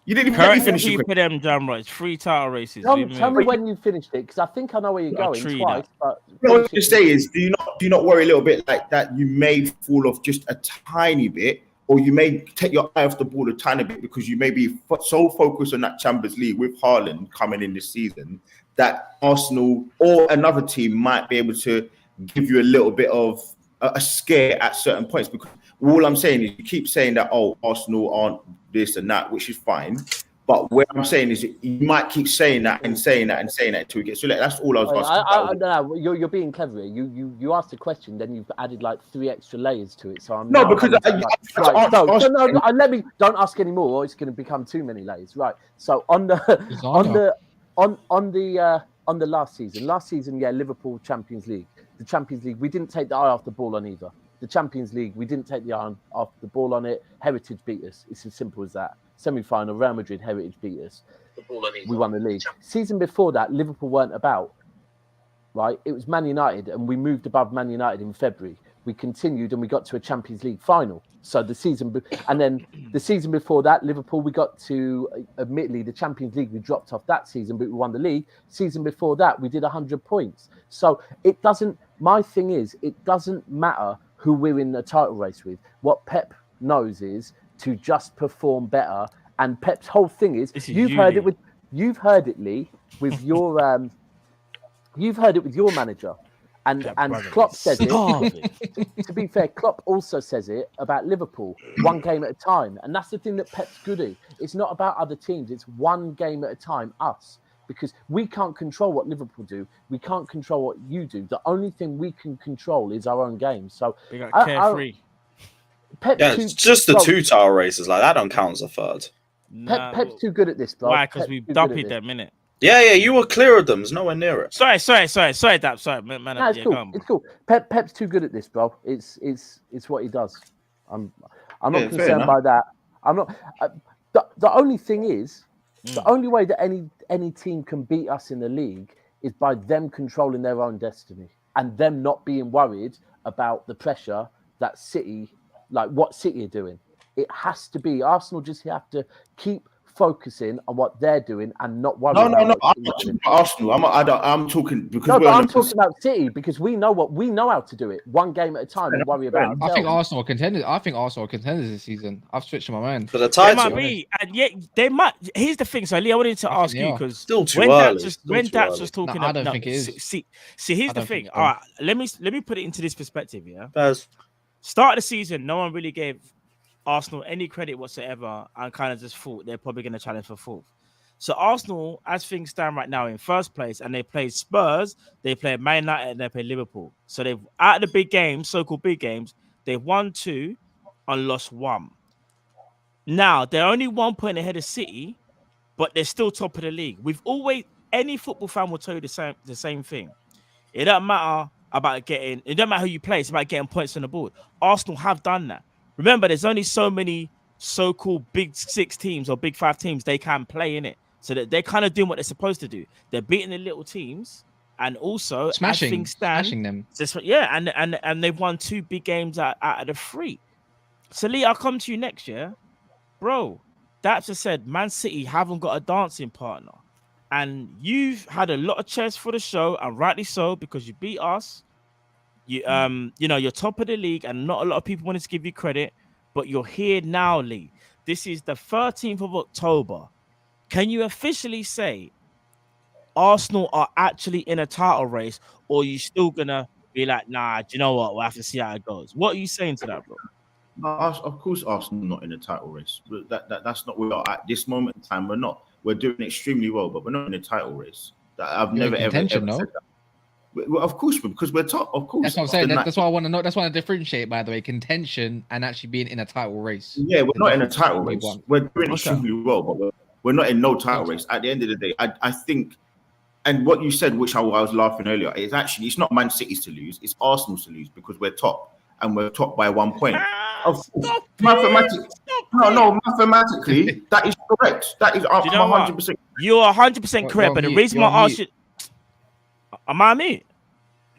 You didn't even let me finish the question. Them damn right. It's 3 title races. Tell me when you finished it, because I think I know where you're going twice. But what I was going to say is, do you not worry a little bit like that? You may fall off just a tiny bit, or you may take your eye off the ball a tiny bit because you may be so focused on that Champions League with Haaland coming in this season that Arsenal or another team might be able to give you a little bit of a scare at certain points. Because all I'm saying is you keep saying that, Arsenal aren't this and that, which is fine. But what I'm saying is you might keep saying that until we get so that's all I was asking. No, you're being clever here. You asked a question, then you've added 3 extra layers to it. So I'm no, because don't ask any more, or it's going to become too many layers. Right. So on the last season, Liverpool Champions League. The Champions League, we didn't take the eye off the ball on either. The Champions League, we didn't take the eye off the ball on it. Heritage beat us. It's as simple as that. Semi-final, Real Madrid, Heritage beat us. We won the league. Season before that, Liverpool weren't about, right? It was Man United, and we moved above Man United in February. We continued, and we got to a Champions League final. So the season before that, Liverpool, we got to, admittedly, the Champions League, we dropped off that season, but we won the league. Season before that, we did 100 points. So my thing is, it doesn't matter who we're in the title race with. What Pep knows is to just perform better. And Pep's whole thing is, you've heard it, Lee, with your, you've heard it with your manager. And That and brother Klopp is says it. starving. To be fair, Klopp also says it about Liverpool, one game at a time. And that's the thing that Pep's good at. It's not about other teams. It's one game at a time, us. Because we can't control what Liverpool do. We can't control what you do. The only thing we can control is our own game. So We got carefree. Pep's Yeah, too, it's just the bro, 2 title races. Like that don't count as a third. Pep's too good at this, bro. Why? Because Pep's we too good at duppied this. them, innit? Yeah, you were clear of them. There's nowhere near it. Sorry, Dap. Sorry, man. No, it's yeah, cool. go on, bro. It's cool. Pep's too good at this, bro. It's what he does. I'm not Yeah, fair concerned enough. by that. I'm not. The only thing is, the only way that any team can beat us in the league is by them controlling their own destiny and them not being worried about the pressure that City, like what City are doing. It has to be Arsenal. Just have to keep focusing on what they're doing and not worry. No. about I'm what not City are talking doing. about Arsenal. I'm talking because No, we're but on I'm the- talking about City because we know how to do it. One game at a time and worry about I think ourselves. Arsenal are contenders. I think Arsenal are contenders this season. I've switched my mind. For the They title, might be, and yet they might. Here's the thing. So, Lee, I wanted to I think ask they you are. because Still too when early. Daps Still when too Daps early. was talking No, I about, don't think it is. See, here's I the don't thing. think so. All right, let me put it into this perspective. Yeah, There's start of the season, no one really gave Arsenal any credit whatsoever, and kind of just thought they're probably going to challenge for fourth. So Arsenal, as things stand right now, in first place, and they play Spurs, they play Man United, and they play Liverpool. So they've out of the big games, so-called big games, they've won 2 and lost 1. Now they're only 1 point ahead of City, but they're still top of the league. We've always any football fan will tell you the same thing. It doesn't matter about getting. It doesn't matter who you play. It's about getting points on the board. Arsenal have done that. Remember, there's only so many so-called big 6 teams or big 5 teams they can play in it. So that they're kind of doing what they're supposed to do. They're beating the little teams and also as things stand, smashing them. and they've won 2 big games out of the 3. So Lee, I'll come to you next year, bro. That's just said, Man City haven't got a dancing partner, and you've had a lot of chess for the show, and rightly so because you beat us. You're top of the league, and not a lot of people wanted to give you credit, but you're here now, Lee. This is the 13th of October. Can you officially say Arsenal are actually in a title race, or are you still gonna be like, nah, do you know what? We'll have to see how it goes. What are you saying to that, bro? No, of course, Arsenal not in a title race. But that's not where we are at this moment in time. We're not. We're doing extremely well, but we're not in a title race. I've You're in never ever contention, said no? that. Well, of course, because we're top. Of course, That's what I'm saying. After That's what I want to know. That's what I differentiate, by the way, contention and actually being in a title race. Yeah, we're not in a title We race. won. We're doing Okay. extremely well, but we're not in no title race. At the end of the day, I think, and what you said, which I was laughing earlier, is actually it's not Man City's to lose, it's Arsenal's to lose because we're top and we're top by 1 point. Mathematically, that is correct. That is, I'm you know what? 100%. You're 100% You're correct, but the mute, reason why you're I asked you, am I me?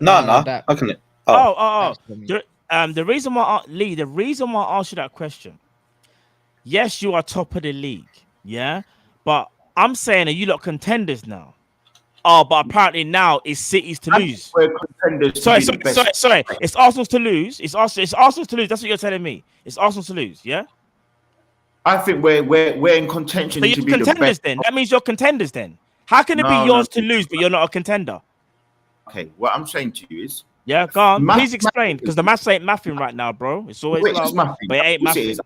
no. that- I can. Oh. That's for me. The reason why Lee, the reason why I asked you that question, yes, you are top of the league, yeah, but I'm saying, are you lot contenders now? Oh, but apparently now it's City's to lose. We're contenders. Sorry. It's Arsenal's to lose. It's Arsenal's to lose. That's what you're telling me. It's Arsenal's to lose, yeah. I think we're in contention So to you're be the contenders best. then. That means you're contenders then. How can it No, be yours no. to lose, but you're not a contender? Okay, what I'm saying to you is, Yeah, go on. Math- Please explain, because the maths ain't mathing right now, bro. It's always which love, is mathing. but it ain't Of course mathing. is.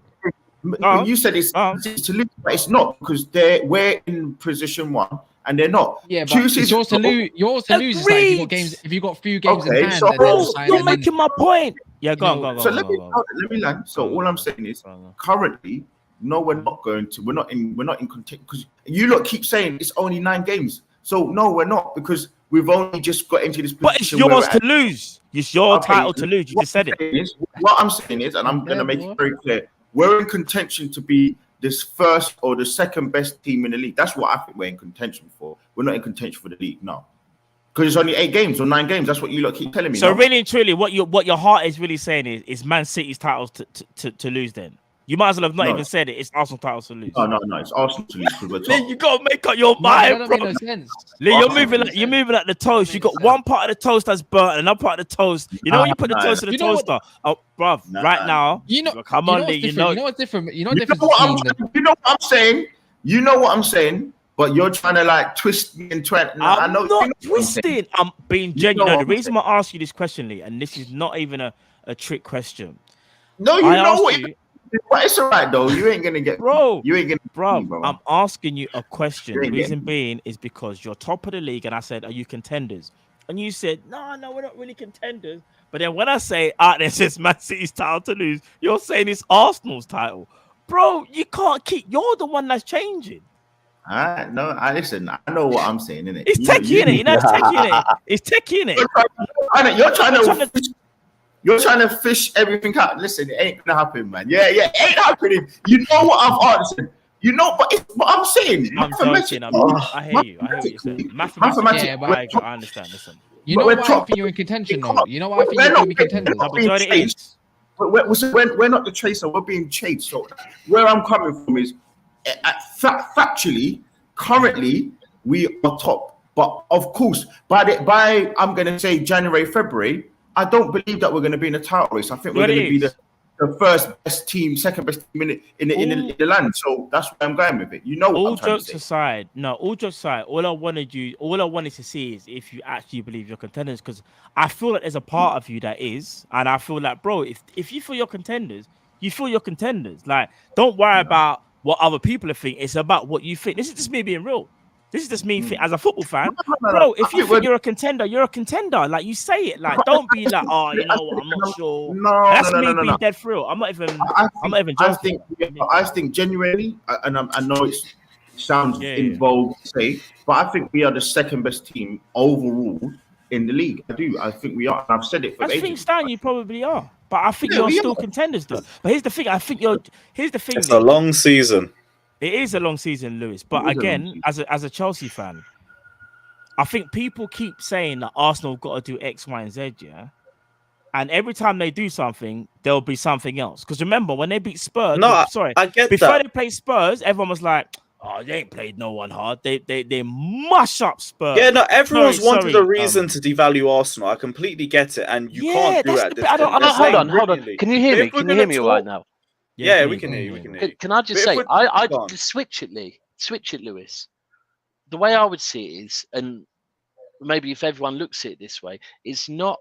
Go on. You said it's Go on. to lose, but it's not because we're in position 1 and they're not. Yeah, but Choose it's is- yours to lose. Yours to lose is like if you got Agreed. games. If you got few games Okay, in hand, so and then Bro, decide, you're and then- making my point. Yeah, go on, know, go on. So go let on, me go on. let me land. So all I'm saying is, Go on. currently, no, we're not going to. We're not in contention because you lot keep saying it's only 9 games. So no, we're not because we've only just got into this position. But it's where yours we're to at. lose. It's your Okay, title to lose. You just said it. What I'm saying is, and I'm going to make it very clear, we're in contention to be this first or the second best team in the league. That's what I think we're in contention for. We're not in contention for the league, no. Because it's only 8 games or 9 games. That's what you lot keep telling me. So no? really and truly, what your heart is really saying is Man City's titles to lose. Then you might as well have not No. even said it. It's Arsenal titles to lose. No, it's Arsenal to lose because we're Lee, top. you gotta make up your No, that mind, don't bro. make no sense. Lee, you're Arsenal moving to like the toast. You got one part of the toast that's burnt, and another part of the toast. You know when you put the Nah, toast in the you know what- toaster? Oh, bruv, Nah. right now. You know, Come you on, know what's Lee. You different? know. You know what's different? You know You the know difference what between the I'm saying? You know what I'm saying? but you're trying to like twist me and twist. I'm not what I'm saying. twisting. I'm being You genuine. know No, what the I'm reason why I ask you this question, Lee, and this is not even a trick question. No, you I know asked what? you, But it's all right though. You ain't gonna get. bro. You ain't gonna. Bro, bro. I'm asking you a question. You The ain't reason getting- being is because you're top of the league, and I said, "Are you contenders?" And you said, "No, we're not really contenders." But then when I say, this is Man City's title to lose," you're saying it's Arsenal's title, bro. You can't keep. You're the one that's changing. No, listen. I know what I'm saying, innit? It's techie, innit? You know, it's techie, innit? It's techie, innit? You're trying to fish everything out. Listen, it ain't gonna happen, man. Yeah, it ain't happening. You know what I've answered. You know, but I'm saying. I'm joking. I hear you. I hear what you're saying. Mathematically, Yeah, but I understand. Listen, you know why I think you're in contention, though. You know why I think you're going to be contenders. no, but what it is. We're not the chaser. We're being chased. So where I'm coming from is, factually, currently we are top. But of course, by I'm going to say January, February, I don't believe that we're going to be in a title race. I think we're going to be the first best team, second best team in the land. So that's where I'm going with it. You know, all jokes aside, all I wanted to see is if you actually believe you're contenders, because I feel like there's a part of you that is, and I feel like, bro, if you feel you're contenders, you feel you're contenders. Like, don't worry about what other people are thinking. It's about what you think. This is just me being real. This is just me as a football fan, bro. If you think you're a contender, you're a contender. Like, you say it. Like, don't be like, oh, you know what? I'm not sure. That's me being dead for real. I'm not even joking. I think genuinely, and I know it sounds involved to say, but I think we are the second best team overall in the league. I do. I think we are. And I've said it for ages. I think, Stan, you probably are. But I think you're still contenders, though. But here's the thing. It's a long season. It is a long season, Lewis. But again, as a Chelsea fan, I think people keep saying that Arsenal have got to do X, Y, and Z, yeah? And every time they do something, there'll be something else. Because remember, when they beat Spurs... I get before that. they played Spurs, everyone was like, oh, they ain't played no one hard. They mush up Spurs. Yeah, no, everyone's wanted a reason to devalue Arsenal. I completely get it. And you can't do it. Hold on. Can you hear me? Can you hear me right now? Yeah, we can hear you. Can I just say, I switch it, Lee. Switch it, Lewis. The way I would see it is, and maybe if everyone looks at it this way, it's not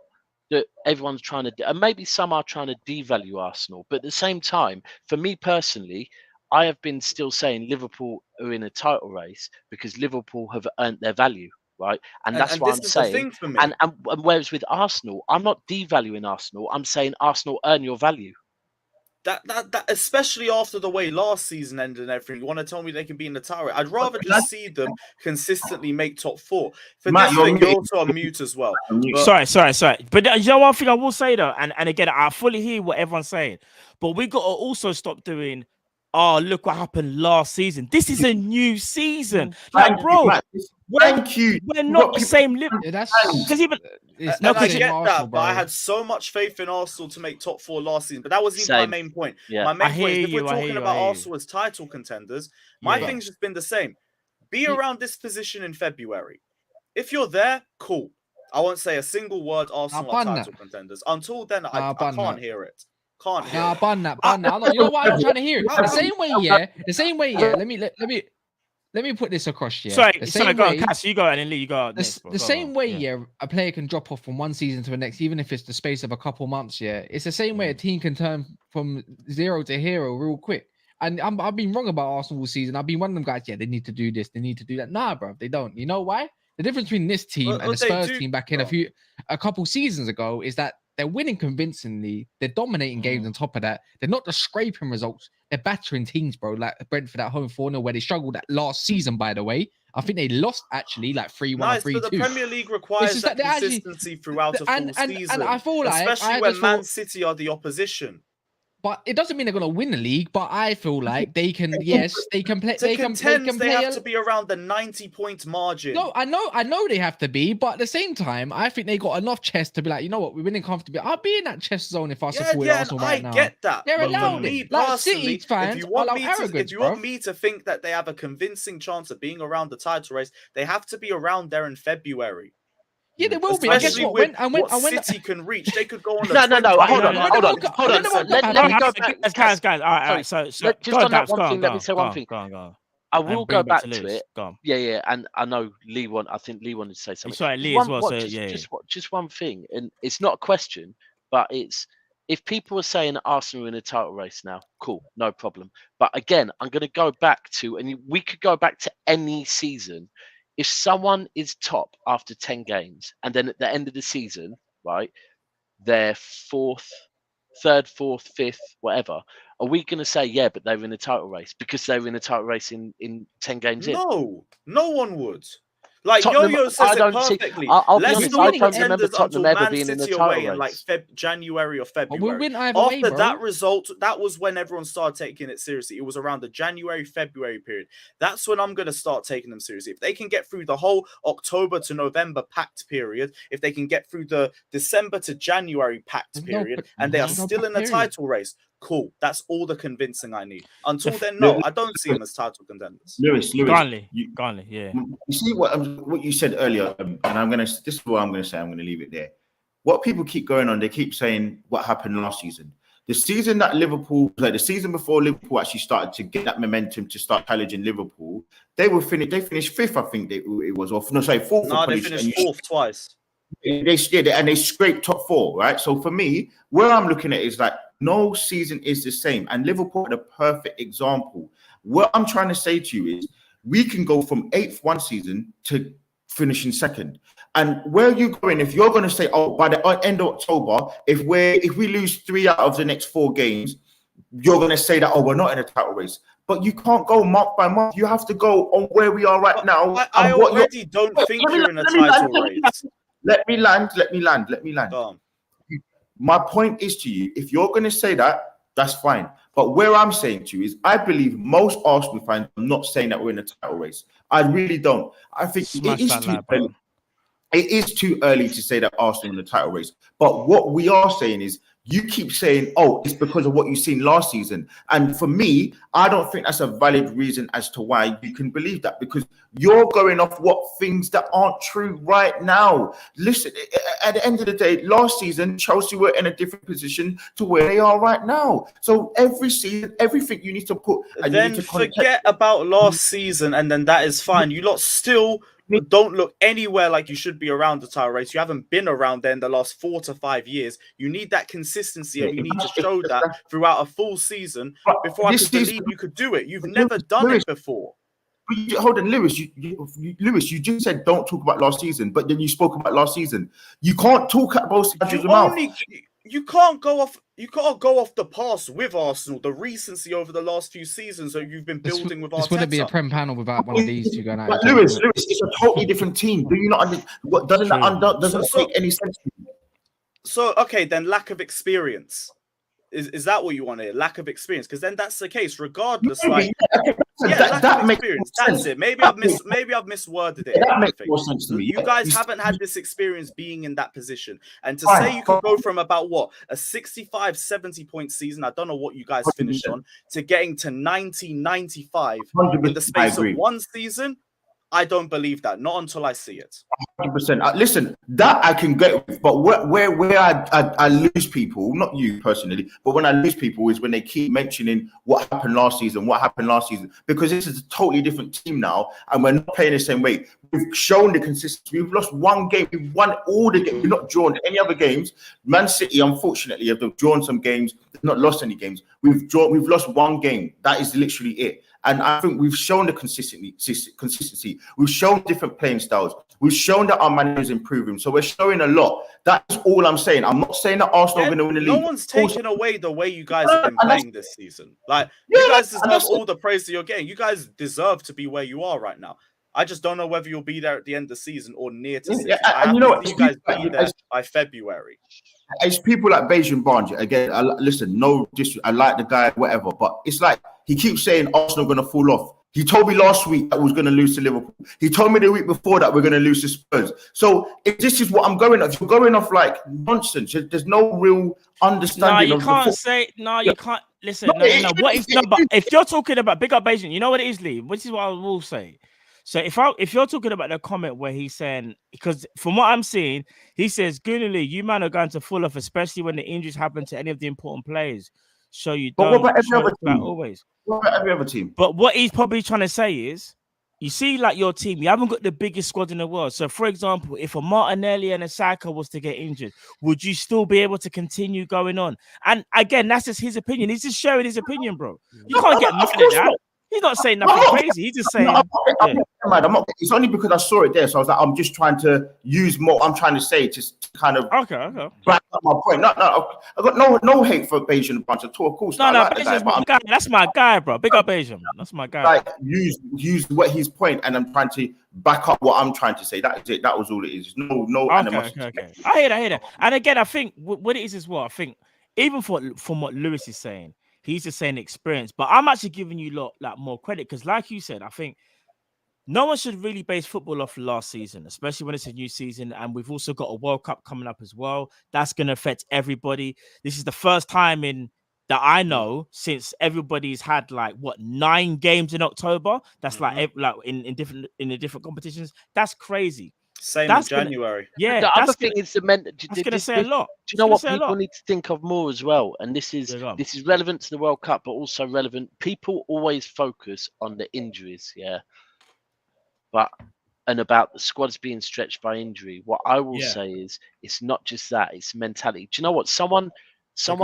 that everyone's trying to, and maybe some are trying to devalue Arsenal, but at the same time, for me personally, I have been still saying Liverpool are in a title race because Liverpool have earned their value, right? And that's what I'm saying. And whereas with Arsenal, I'm not devaluing Arsenal. I'm saying Arsenal earn your value. That especially after the way last season ended and everything, you want to tell me they can be in the title? I'd rather just see them consistently make top four. For Matt, this thing, you're also on mute as well. Sorry. But you know one thing I will say though, and again, I fully hear what everyone's saying, but we got to also stop doing, oh, look what happened last season. This is a new season. Like, bro, we're not the same level. Because even I get that, but I had so much faith in Arsenal to make top four last season. But that was even my main point. Yeah. My main point is if we're talking about Arsenal as title contenders, my thing's just been the same. Be around this position in February. If you're there, cool. I won't say a single word Arsenal are title contenders. Until then, I can't hear it. Ban that. You know why I'm trying to hear it? The same way, yeah. Let me put this across, yeah. Sorry, go on, Cass, you go and then Lee, you go. The same way, a player can drop off from one season to the next, even if it's the space of a couple months, yeah. It's the same way a team can turn from zero to hero real quick. And I've been wrong about Arsenal all season. I've been one of them guys, they need to do this, they need to do that. Nah, bro, they don't. You know why? The difference between this team and the Spurs team back in a couple seasons ago is that they're winning convincingly. They're dominating games on top of that. They're not just scraping results. They're battering teams, bro. Like Brentford at home 4-0, where they struggled that last season, by the way. I think they lost, actually, like 3-1 or 3-2. But the Premier League requires that consistency throughout a full season. And I feel like, especially when Man City are the opposition. But it doesn't mean they're going to win the league. But I feel like they can, yes, they can play. They have to be around the 90-point margin. No, I know they have to be. But at the same time, I think they got enough chest to be like, you know what, we're winning comfortably. I'll be in that chest zone if I support Arsenal right now. I get that. They're allowed it. Like City fans, if you want me to think that they have a convincing chance of being around the title race, they have to be around there in February. Yeah, they will be. Especially with what City can reach, they could go on. No. Hold on. Let me go back. Guys. All right. So just on that one thing. Let me say one thing. Go on. I and will bring go it back back to to Lewis. it. Go on. Yeah, and I know Lee I think Lee wanted to say something. Sorry, Just Lee as well. what- So just, yeah, just one thing, and it's not a question, but it's if people are saying that Arsenal are in a title race now, cool, no problem. But again, I'm going to go back to, and we could go back to any season. If someone is top after 10 games, and then at the end of the season, right, they're third, fourth, fifth, whatever, are we going to say, yeah, but they were in a title race because they were in a title race in 10 games in? No, no one would. Like Tottenham, Yo-Yo says I it don't see. perfectly. I'll be Let's honest, not I don't pretend remember there's Tottenham until ever Man being in a City title away in like race. January or February. But we'll win either way, After bro. that result, that was when everyone started taking it seriously. It was around the January-February period. That's when I'm going to start taking them seriously. If they can get through the whole October to November packed period, if they can get through the December to January packed period, and they are still in a title race, cool. That's all the convincing I need. Until then, no, I don't see them as title contenders. Lewis, Garnley, yeah. yeah. You see what you said earlier, and this is what I'm going to say. I'm going to leave it there. What people keep going on, they keep saying what happened last season. The season that Liverpool, like the season before Liverpool actually started to get that momentum to start challenging Liverpool, they finished fifth, I think it was, or no, sorry, fourth. No, they finished fourth twice. And they scraped top four, right? So for me, where I'm looking at is like no season is the same, and Liverpool are the perfect example. What I'm trying to say to you is we can go from eighth one season to finishing second. And where are you going? If you're going to say, oh, by the end of October, if we lose 3 out of the next 4 games, you're going to say that, oh, we're not in a title race. But you can't go month by month. You have to go on where we are right now. I already don't think you're in a title race. Let me land. Go on. My point is to you, if you're going to say that, that's fine. But where I'm saying to you is I believe most Arsenal fans are not saying that we're in a title race. I really don't. I think it is too early. It is too early to say that Arsenal in the title race. But what we are saying is you keep saying, oh, it's because of what you've seen last season. And for me, I don't think that's a valid reason as to why you can believe that, because you're going off what things that aren't true right now. Listen, at the end of the day, last season, Chelsea were in a different position to where they are right now. So every season, everything you need to put. And then you need to forget about last season, and then that is fine. You lot still don't look anywhere like you should be around the title race. You haven't been around there in the last 4 to 5 years. You need that consistency, and you need to show that throughout a full season before I could believe you could do it. You've never done it before. Hold on, Lewis. Lewis, you just said don't talk about last season, but then you spoke about last season. You can't talk at both sides of your mouth. You can't go off. You can't go off the past with Arsenal, the recency over the last few seasons that you've been building with Arteta. This wouldn't be a Prem panel without one of these two going out. But Lewis, it's a totally different team. Do you not? Doesn't make any sense to you? So okay, then lack of experience. Is that what you want to hear? Lack of experience? Because then that's the case, regardless. Like, that makes experience. That's it. Maybe I've misworded it. That makes more sense to me. You guys haven't had this experience being in that position, and to say you could go from about what a 65, 70 point season, I don't know what you guys finished on, to getting to 90, 95 in the space of one season. I don't believe that. Not until I see it. 100%. Listen, that I can get with, but where I lose people, not you personally, but when I lose people is when they keep mentioning what happened last season, because this is a totally different team now, and we're not playing the same way. We've shown the consistency. We've lost one game. We've won all the games. We've not drawn any other games. Man City, unfortunately, have drawn some games, not lost any games. We've lost one game. That is literally it. And I think we've shown the consistency. We've shown different playing styles. We've shown that our manager is improving. So we're showing a lot. That's all I'm saying. I'm not saying that Arsenal are going to win the league. No one's taking away the way you guys have been playing this season. Like, you guys deserve all the praise that you're getting. You guys deserve to be where you are right now. I just don't know whether you'll be there at the end of the season or near to season. I have to see you guys be there by February. It's people like Beijing Barnes. Again, listen, no disrespect. I like the guy, whatever. But it's like he keeps saying Arsenal are going to fall off. He told me last week that we're going to lose to Liverpool. He told me the week before that we're going to lose to Spurs. So if this is what I'm going off, you're going off like nonsense. There's no real understanding. No, you can't say. No, you can't. Listen, no. What if? No, but if you're talking about big up Beijing, you know what it is, Lee. Which is what I will say. So if you're talking about the comment where he's saying, because from what I'm seeing, he says, Gunnerly, you man are going to fall off, especially when the injuries happen to any of the important players. show you But what don't, about every show other like team? always. What about every other team? But what he's probably trying to say is, you see, like your team, you haven't got the biggest squad in the world. So, for example, if a Martinelli and a Saka was to get injured, would you still be able to continue going on? And again, that's just his opinion. He's just sharing his opinion, bro. You can't get mad Of at course that. not. He's not saying No, nothing I'm not- crazy. He's just No, saying, I'm not mad. It's only because I saw it there, so I was like, I'm just trying to use more. I'm trying to say just to kind of okay. back up my point. No, I got no hate for Bayesian bunch at all. Of course, No, I no, like the guy, Beijing's but my I'm guy. That's my guy, bro. Big up Beijing. That's my guy. like use what his point, and I'm trying to back up what I'm trying to say. That is it. That was all it is. No animosity. Okay. I hear that. And again, I think what it is as well, I think even from what Lewis is saying, he's just saying experience. But I'm actually giving you like more credit because, like you said, I think no one should really base football off last season, especially when it's a new season. And we've also got a World Cup coming up as well. That's going to affect everybody. This is the first time that I know since everybody's had like 9 games in October. That's like in the different competitions. That's crazy. Same That's in January. Yeah, The other thing is the mental. That's going to say a lot. Do you know what people need to think of more as well? And this is relevant to the World Cup, but also relevant. People always focus on the injuries, and about the squads being stretched by injury. What I will say is, it's not just that; it's mentality. Do you know what? Someone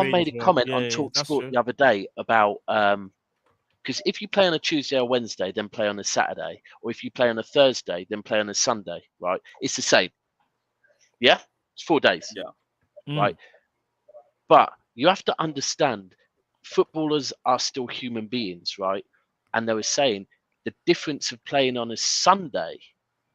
made a comment on Talk Sport the other day about because if you play on a Tuesday or Wednesday, then play on a Saturday, or if you play on a Thursday, then play on a Sunday, right? It's the same. Yeah, it's 4 days. Yeah. Right. But you have to understand, footballers are still human beings, right? And they were saying the difference of playing on a Sunday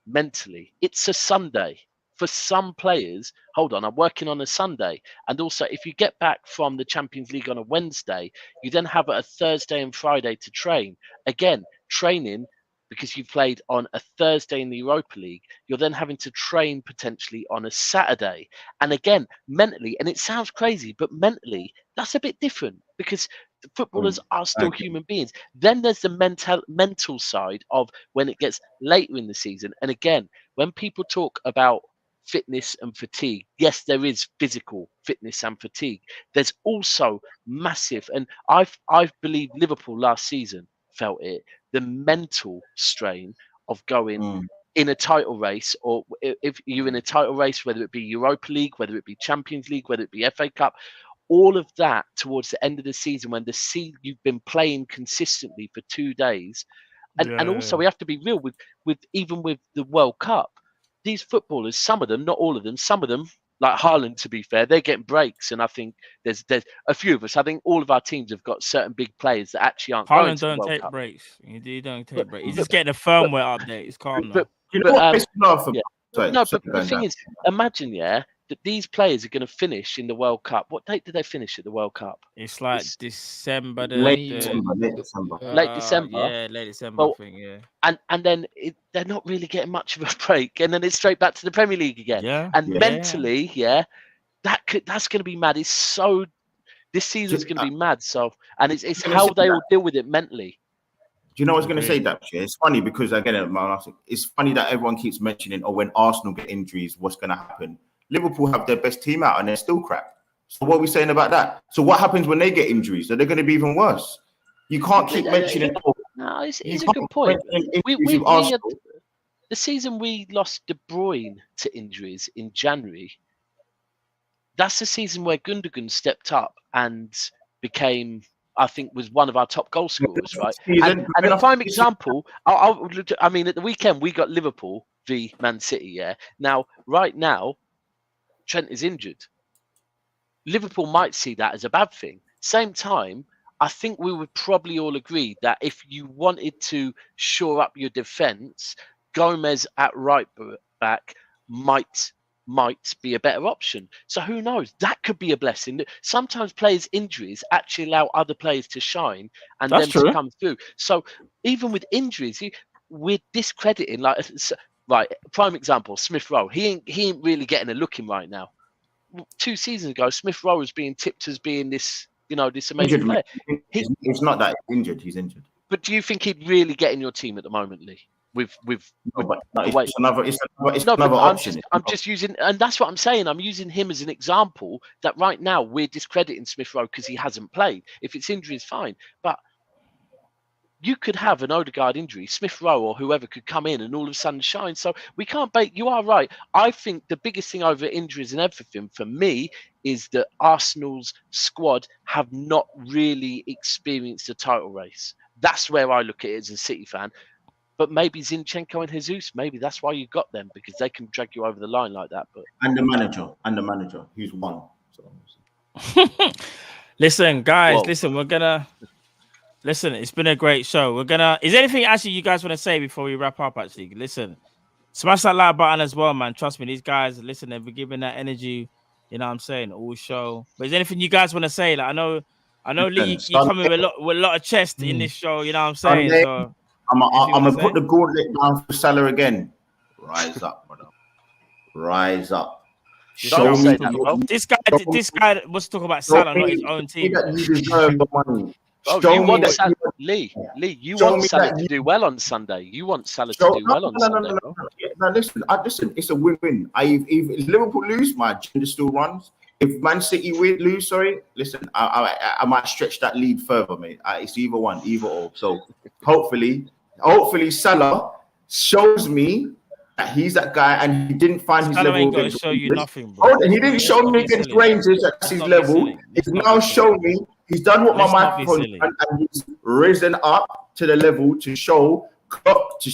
mentally, it's a Sunday. For some players, hold on, I'm working on a Sunday. And also, if you get back from the Champions League on a Wednesday, you then have a Thursday and Friday to train. Again, training, because you played on a Thursday in the Europa League, you're then having to train potentially on a Saturday. And again, mentally, and it sounds crazy, but mentally, that's a bit different because footballers are still human beings. Then there's the mental side of when it gets later in the season. And again, when people talk about fitness and fatigue, yes, there is physical fitness and fatigue. There's also massive, and I believe Liverpool last season felt it, the mental strain of going in a title race, or if you're in a title race, whether it be Europa League, whether it be Champions League, whether it be FA Cup, all of that towards the end of the season when you've been playing consistently for 2 days. And also we have to be real with even with the World Cup, these footballers, some of them, not all of them, some of them, like Haaland, to be fair, they're getting breaks. And I think there's a few of us, I think all of our teams have got certain big players that actually aren't going to the World take Cup. breaks. You don't take breaks. He's just getting a firmware update. It's calm now. But the thing is, imagine, that these players are going to finish in the World Cup. What date did they finish at the World Cup? It's like December. Late December. Late December. Yeah, late December, I think, yeah. And then they're not really getting much of a break. And then it's straight back to the Premier League again. Yeah. And mentally, that's going to be mad. It's so... This season's going to be mad. So, and it's how they will deal with it mentally. Do you know what I was going to say, that it's funny because again, it's funny that everyone keeps mentioning, when Arsenal get injuries, what's going to happen? Liverpool have their best team out and they're still crap. So what are we saying about that? So what happens when they get injuries? Are they going to be even worse? You can't keep mentioning. No, it's a good point. We had, the season we lost De Bruyne to injuries in January. That's the season where Gundogan stepped up and became, I think, was one of our top goal scorers, right? And a prime example, I mean, at the weekend we got Liverpool v Man City. Yeah. Now, right now, Trent is injured. Liverpool might see that as a bad thing. Same time, I think we would probably all agree that if you wanted to shore up your defence, Gomez at right back might be a better option. So who knows? That could be a blessing. Sometimes players' injuries actually allow other players to shine and them to come through. So even with injuries, we're discrediting. Right, prime example, Smith Rowe. He ain't really getting a look in right now. 2 seasons ago, Smith Rowe was being tipped as being this, this amazing player. He's not that injured. He's injured. But do you think he'd really get in your team at the moment, Lee? with No, but no, the way. it's another No, but another I'm option. just using, and that's what I'm saying. I'm using him as an example that right now we're discrediting Smith Rowe because he hasn't played. If it's injury, is fine, but you could have an Odegaard injury, Smith Rowe or whoever could come in and all of a sudden shine. So we can't bait. You are right. I think the biggest thing over injuries and everything for me is that Arsenal's squad have not really experienced a title race. That's where I look at it as a City fan. But maybe Zinchenko and Jesus, maybe that's why you got them, because they can drag you over the line like that. But And the manager, who's won. Listen, guys, Whoa. listen, listen, it's been a great show. Is there anything actually you guys want to say before we wrap up? Actually, listen, smash that like button as well, man. Trust me, these guys, listen, they've been giving that energy, you know what I'm saying, all show. But is there anything you guys want to say? Like, I know, Lee, you come with a lot of chest in this show, you know what I'm saying? Sunday, So I'm gonna put say? the gauntlet down for Salah again. Rise up, brother. Rise up. Don't say that, bro. This guy was talking about Salah, not his own team. That you deserve the money. Bro, you want Salah, Lee, you want Salah to do well on Sunday. You want Salah to do well on Sunday, bro. No, listen, it's a win-win. If Liverpool lose, my agenda still runs. If Man City lose, listen, I might stretch that lead further, mate. It's either one, either or. So hopefully Salah shows me that he's that guy, and he didn't find his level. Ain't gonna show you nothing, bro. Oh, he didn't show me against Rangers at his level. He's now shown me. He's done what my microphone and he's risen up to the level to show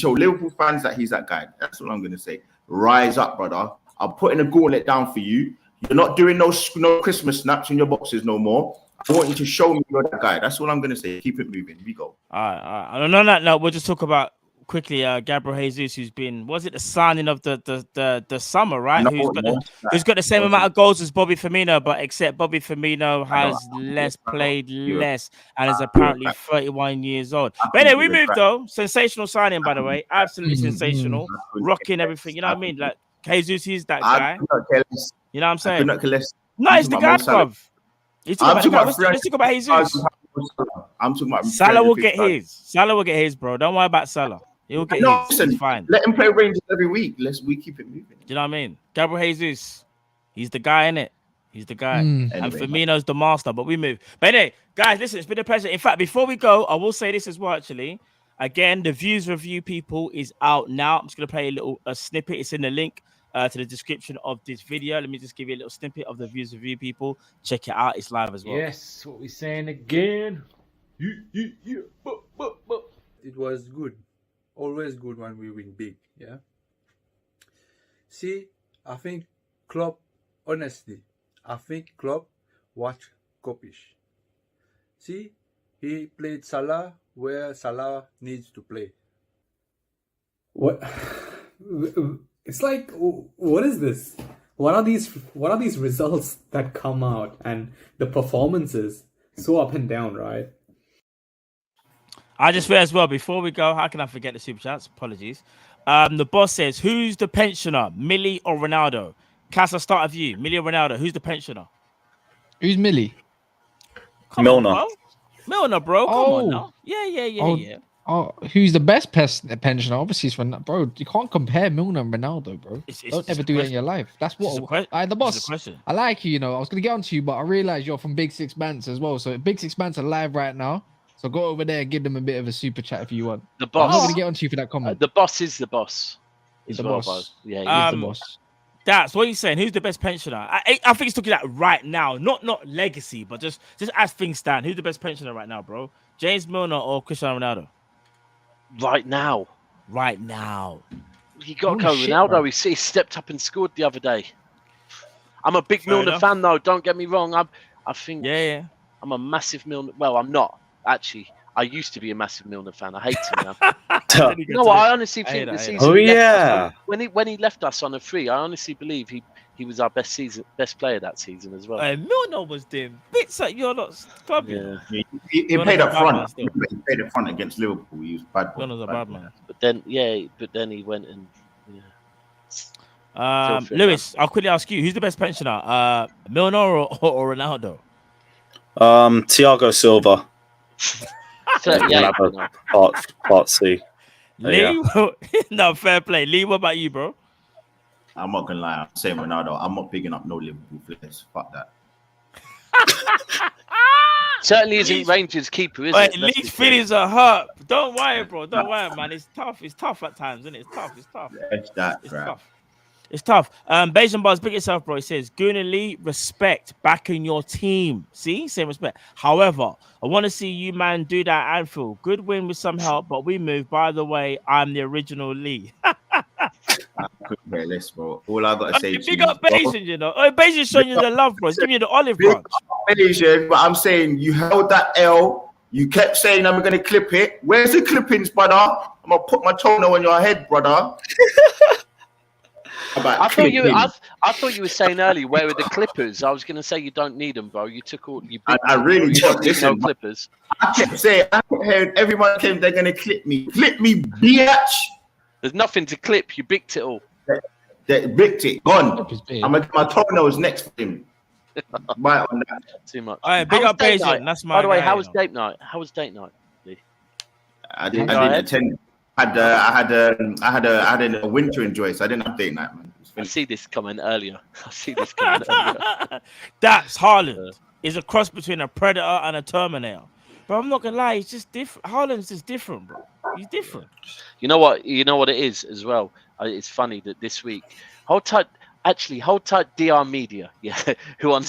Liverpool fans that he's that guy. That's what I'm gonna say. Rise up, brother. I'm putting a gauntlet down for you. You're not doing no Christmas snaps in your boxes no more. I want you to show me you're that guy. That's all I'm gonna say. Keep it moving. We go. All right. No. We'll just talk about quickly. Gabriel Jesus, who's been, was it the signing of the summer, right? Who's got the same amount of goals as Bobby Firmino, but except Bobby Firmino has played less, and is apparently 31 years old. But anyway, we moved though. Sensational signing, by the way. Absolutely sensational. Rocking everything. You know what I mean? Like Jesus is that guy. You know what I'm saying? No, it's the guy, bruv. Let's talk about Jesus. I'm talking about Salah will get his. Salah will get his, bro. Don't worry about Salah. He'll get his. Listen, it's fine. Let him play Rangers every week. We keep it moving. Do you know what I mean? Gabriel Jesus, he's the guy, innit? He's the guy. And Firmino's the master, but we move. But anyway, guys, listen, it's been a pleasure. In fact, before we go, I will say this as well, actually. Again, the Views Review, people, is out now. I'm just going to play a snippet. It's in the link to the description of this video. Let me just give you a little snippet of the Views Review, people. Check it out. It's live as well. Yes, what we saying again? It was good. Always good when we win big, yeah? See, I think Klopp, honestly, watched Kopish. See, he played Salah where Salah needs to play. What? It's like, what is this? What are these results that come out, and the performances so up and down, right? I just read as well, before we go, how can I forget the super chats? Apologies. The boss says, who's the pensioner, Millie or Ronaldo? Cass, I'll start with you. Millie or Ronaldo? Who's the pensioner? Who's Millie? Milner. Milner, bro. Come on now. Yeah. Oh, who's the best pensioner? Obviously, it's Ronaldo. Bro, you can't compare Milner and Ronaldo, bro. Don't ever do that in your life. That's what the boss. I like you, you know. I was gonna get onto you, but I realized you're from Big Six Bands as well. So Big Six Bands are live right now. So go over there and give them a bit of a super chat if you want. The boss. I'm not gonna get onto you for that comment. The boss is the boss. He's the boss. Yeah, he's the boss. That's what he's saying. Who's the best pensioner? I think he's talking about right now, not legacy, but just as things stand. Who's the best pensioner right now, bro? James Milner or Cristiano Ronaldo? Right now. You got to go Ronaldo. Bro. He stepped up and scored the other day. I'm a big Milner fan, though. Don't get me wrong. I think I'm a massive Milner. Well, I'm not actually. I used to be a massive Milner fan. I hate him now. No, I honestly think the season. When he left us on a free, I honestly believe he was our best player that season as well. Milner was doing bits at your lot's club. Yeah, he played up front. He played up front against Liverpool. He was bad. Milner's a bad man. But then he went and. Lewis, I'll quickly ask you: who's the best pensioner, Milner or Ronaldo? Thiago Silva. Yeah, part C. Lee, no, fair play. Lee, what about you, bro? I'm not gonna lie. I'm saying Ronaldo. I'm not picking up no Liverpool players. Fuck that. Certainly isn't Rangers keeper, is it? Lee's feelings are hurt. Don't worry, bro. Don't worry, man. It's tough. It's tough at times, isn't it? It's tough. It's tough. It's that It's crap. tough. It's tough. Bayesian Bars, pick yourself, bro. He says, Gunnar Lee, respect, backing your team. See? Same respect. However, I want to see you, man, do that at Anfield. Good win with some help, but we move. By the way, I'm the original Lee. I couldn't care less, bro. All I gotta say to Big you, up Bayesian, you know. Oh, Bayesian showing you the love, bro. He's giving you the olive branch. Asian, but I'm saying you held that L. You kept saying I'm gonna clip it. Where's the clippings, brother? I'm gonna put my toenail on your head, brother. I thought you were saying earlier, where are the clippers? I was going to say you don't need them, bro. You took all you. I really don't. Listen, no clippers. I kept saying, I kept hearing everyone came. They're going to clip me, bitch. There's nothing to clip. You bicked it all. They bicked it. Gone. I'm gonna get my toenails next to him. Right on that. Too much. All right, big up Bayesian. That's my. By the way, guy, how was you know. date night? How was date night, Lee? I didn't attend. I had a winter enjoy, so I didn't have date night, man. I see this comment earlier. That's Haaland. Is a cross between a predator and a Terminator. But I'm not gonna lie, it's just different. Haaland's just different, bro. He's different. You know what? You know what it is as well. It's funny that this week, hold tight, DR Media, yeah, who on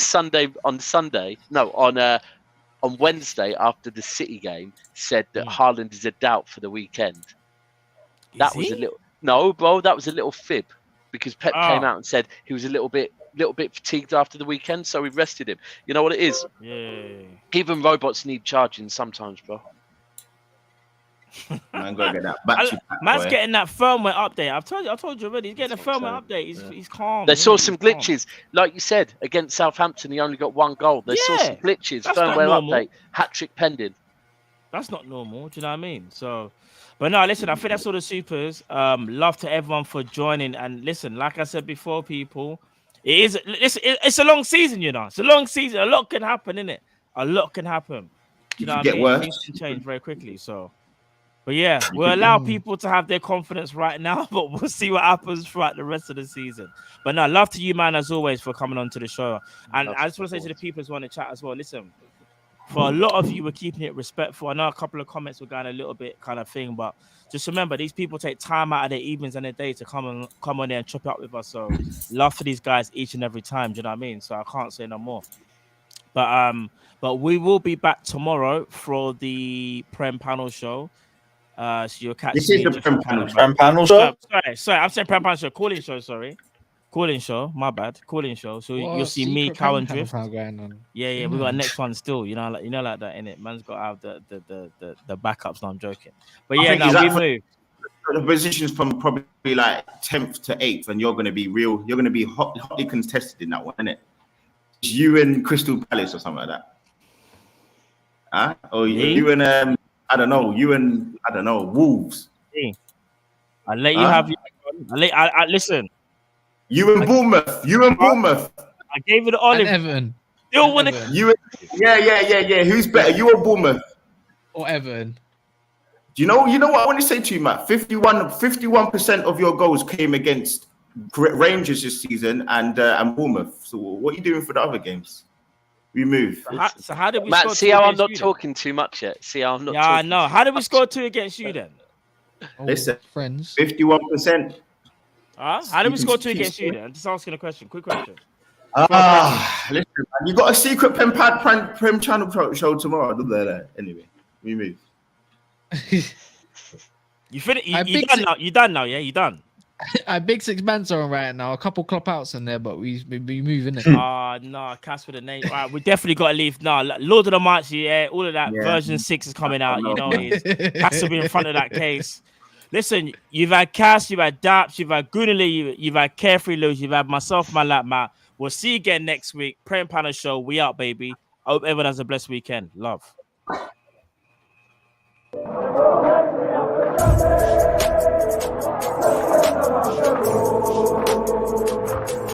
Wednesday after the City game said that Haaland is a doubt for the weekend. That was a little that was a little fib, because Pep came out and said he was a little bit fatigued after the weekend, so we rested him. You know what it is? Yeah. Even robots need charging sometimes, bro. Man, go get that battery pack, Man's boy. getting that firmware update. I told you already. He's getting a firmware update. He's calm. They saw some glitches, like you said, against Southampton. He only got one goal. They saw some glitches. That's not firmware normal. update. Hat trick pending. That's not normal. Do you know what I mean? So, but no, listen, I think that's all the supers. Love to everyone for joining. And listen, like I said before, people, it's a long season, you know. It's a long season. A lot can happen, innit? A lot can happen. Do you know what I mean? Worse. Things can change very quickly. So, but yeah, we'll allow people to have their confidence right now, but we'll see what happens throughout the rest of the season. But no, love to you, man, as always, for coming on to the show. And I just want to say to the people who want to chat as well, listen, for a lot of you, we're keeping it respectful. I know a couple of comments were going a little bit kind of thing, but just remember, these people take time out of their evenings and their day to come on there and chop it up with us. So love for these guys each and every time. Do you know what I mean? So I can't say no more. But we will be back tomorrow for the Prem Panel Show. So you'll catch This me is the Prem Panel Show. Sorry, I'm saying Prem Panel Show, calling show. Sorry. Calling show, my bad. Calling show. So you'll see me, Cow and Drift. Yeah, we got a next one still. You know, like that, innit? Man's got to have the backups. No, I'm joking. But yeah, no, we move. The positions from probably like 10th to 8th, and you're going to be hotly contested in that one, innit? It's you and Crystal Palace or something like that. Huh? Or you and Wolves. I'll let you have your. I listen. You and Bournemouth. I gave it to Olive. Everton. Still want to. Yeah. Who's better, you or Bournemouth? Or Everton? Do you know what I want to say to you, Matt? 51% of your goals came against Rangers this season and Bournemouth. So what are you doing for the other games? We move. So how did we? Matt, score see two how I'm against not you talking too much yet. See how I'm not. Yeah, I know. How did we score 2 against you then? Listen, friends. 51%. How did we score 2 against you then? I'm just asking a question. Quick question. Listen, man, you got a secret Prem channel show tomorrow. Anyway, we move. You finished? You done now? You done now? Yeah, you done. Our big 6 bands on right now. A couple clop outs in there, but we moving it. No, Cass with the name. All right, we definitely got to leave. No, Lord of the March, yeah, all of that. Yeah. Version 6 is coming out. You know, Cass will be in front of that case. Listen, you've had Cass, you've had Daps, you've had Gunnerly, you've had Carefree Lose, you've had myself, my lap, Matt. We'll see you again next week. Prem Panel Show. We out, baby. I hope everyone has a blessed weekend. Love.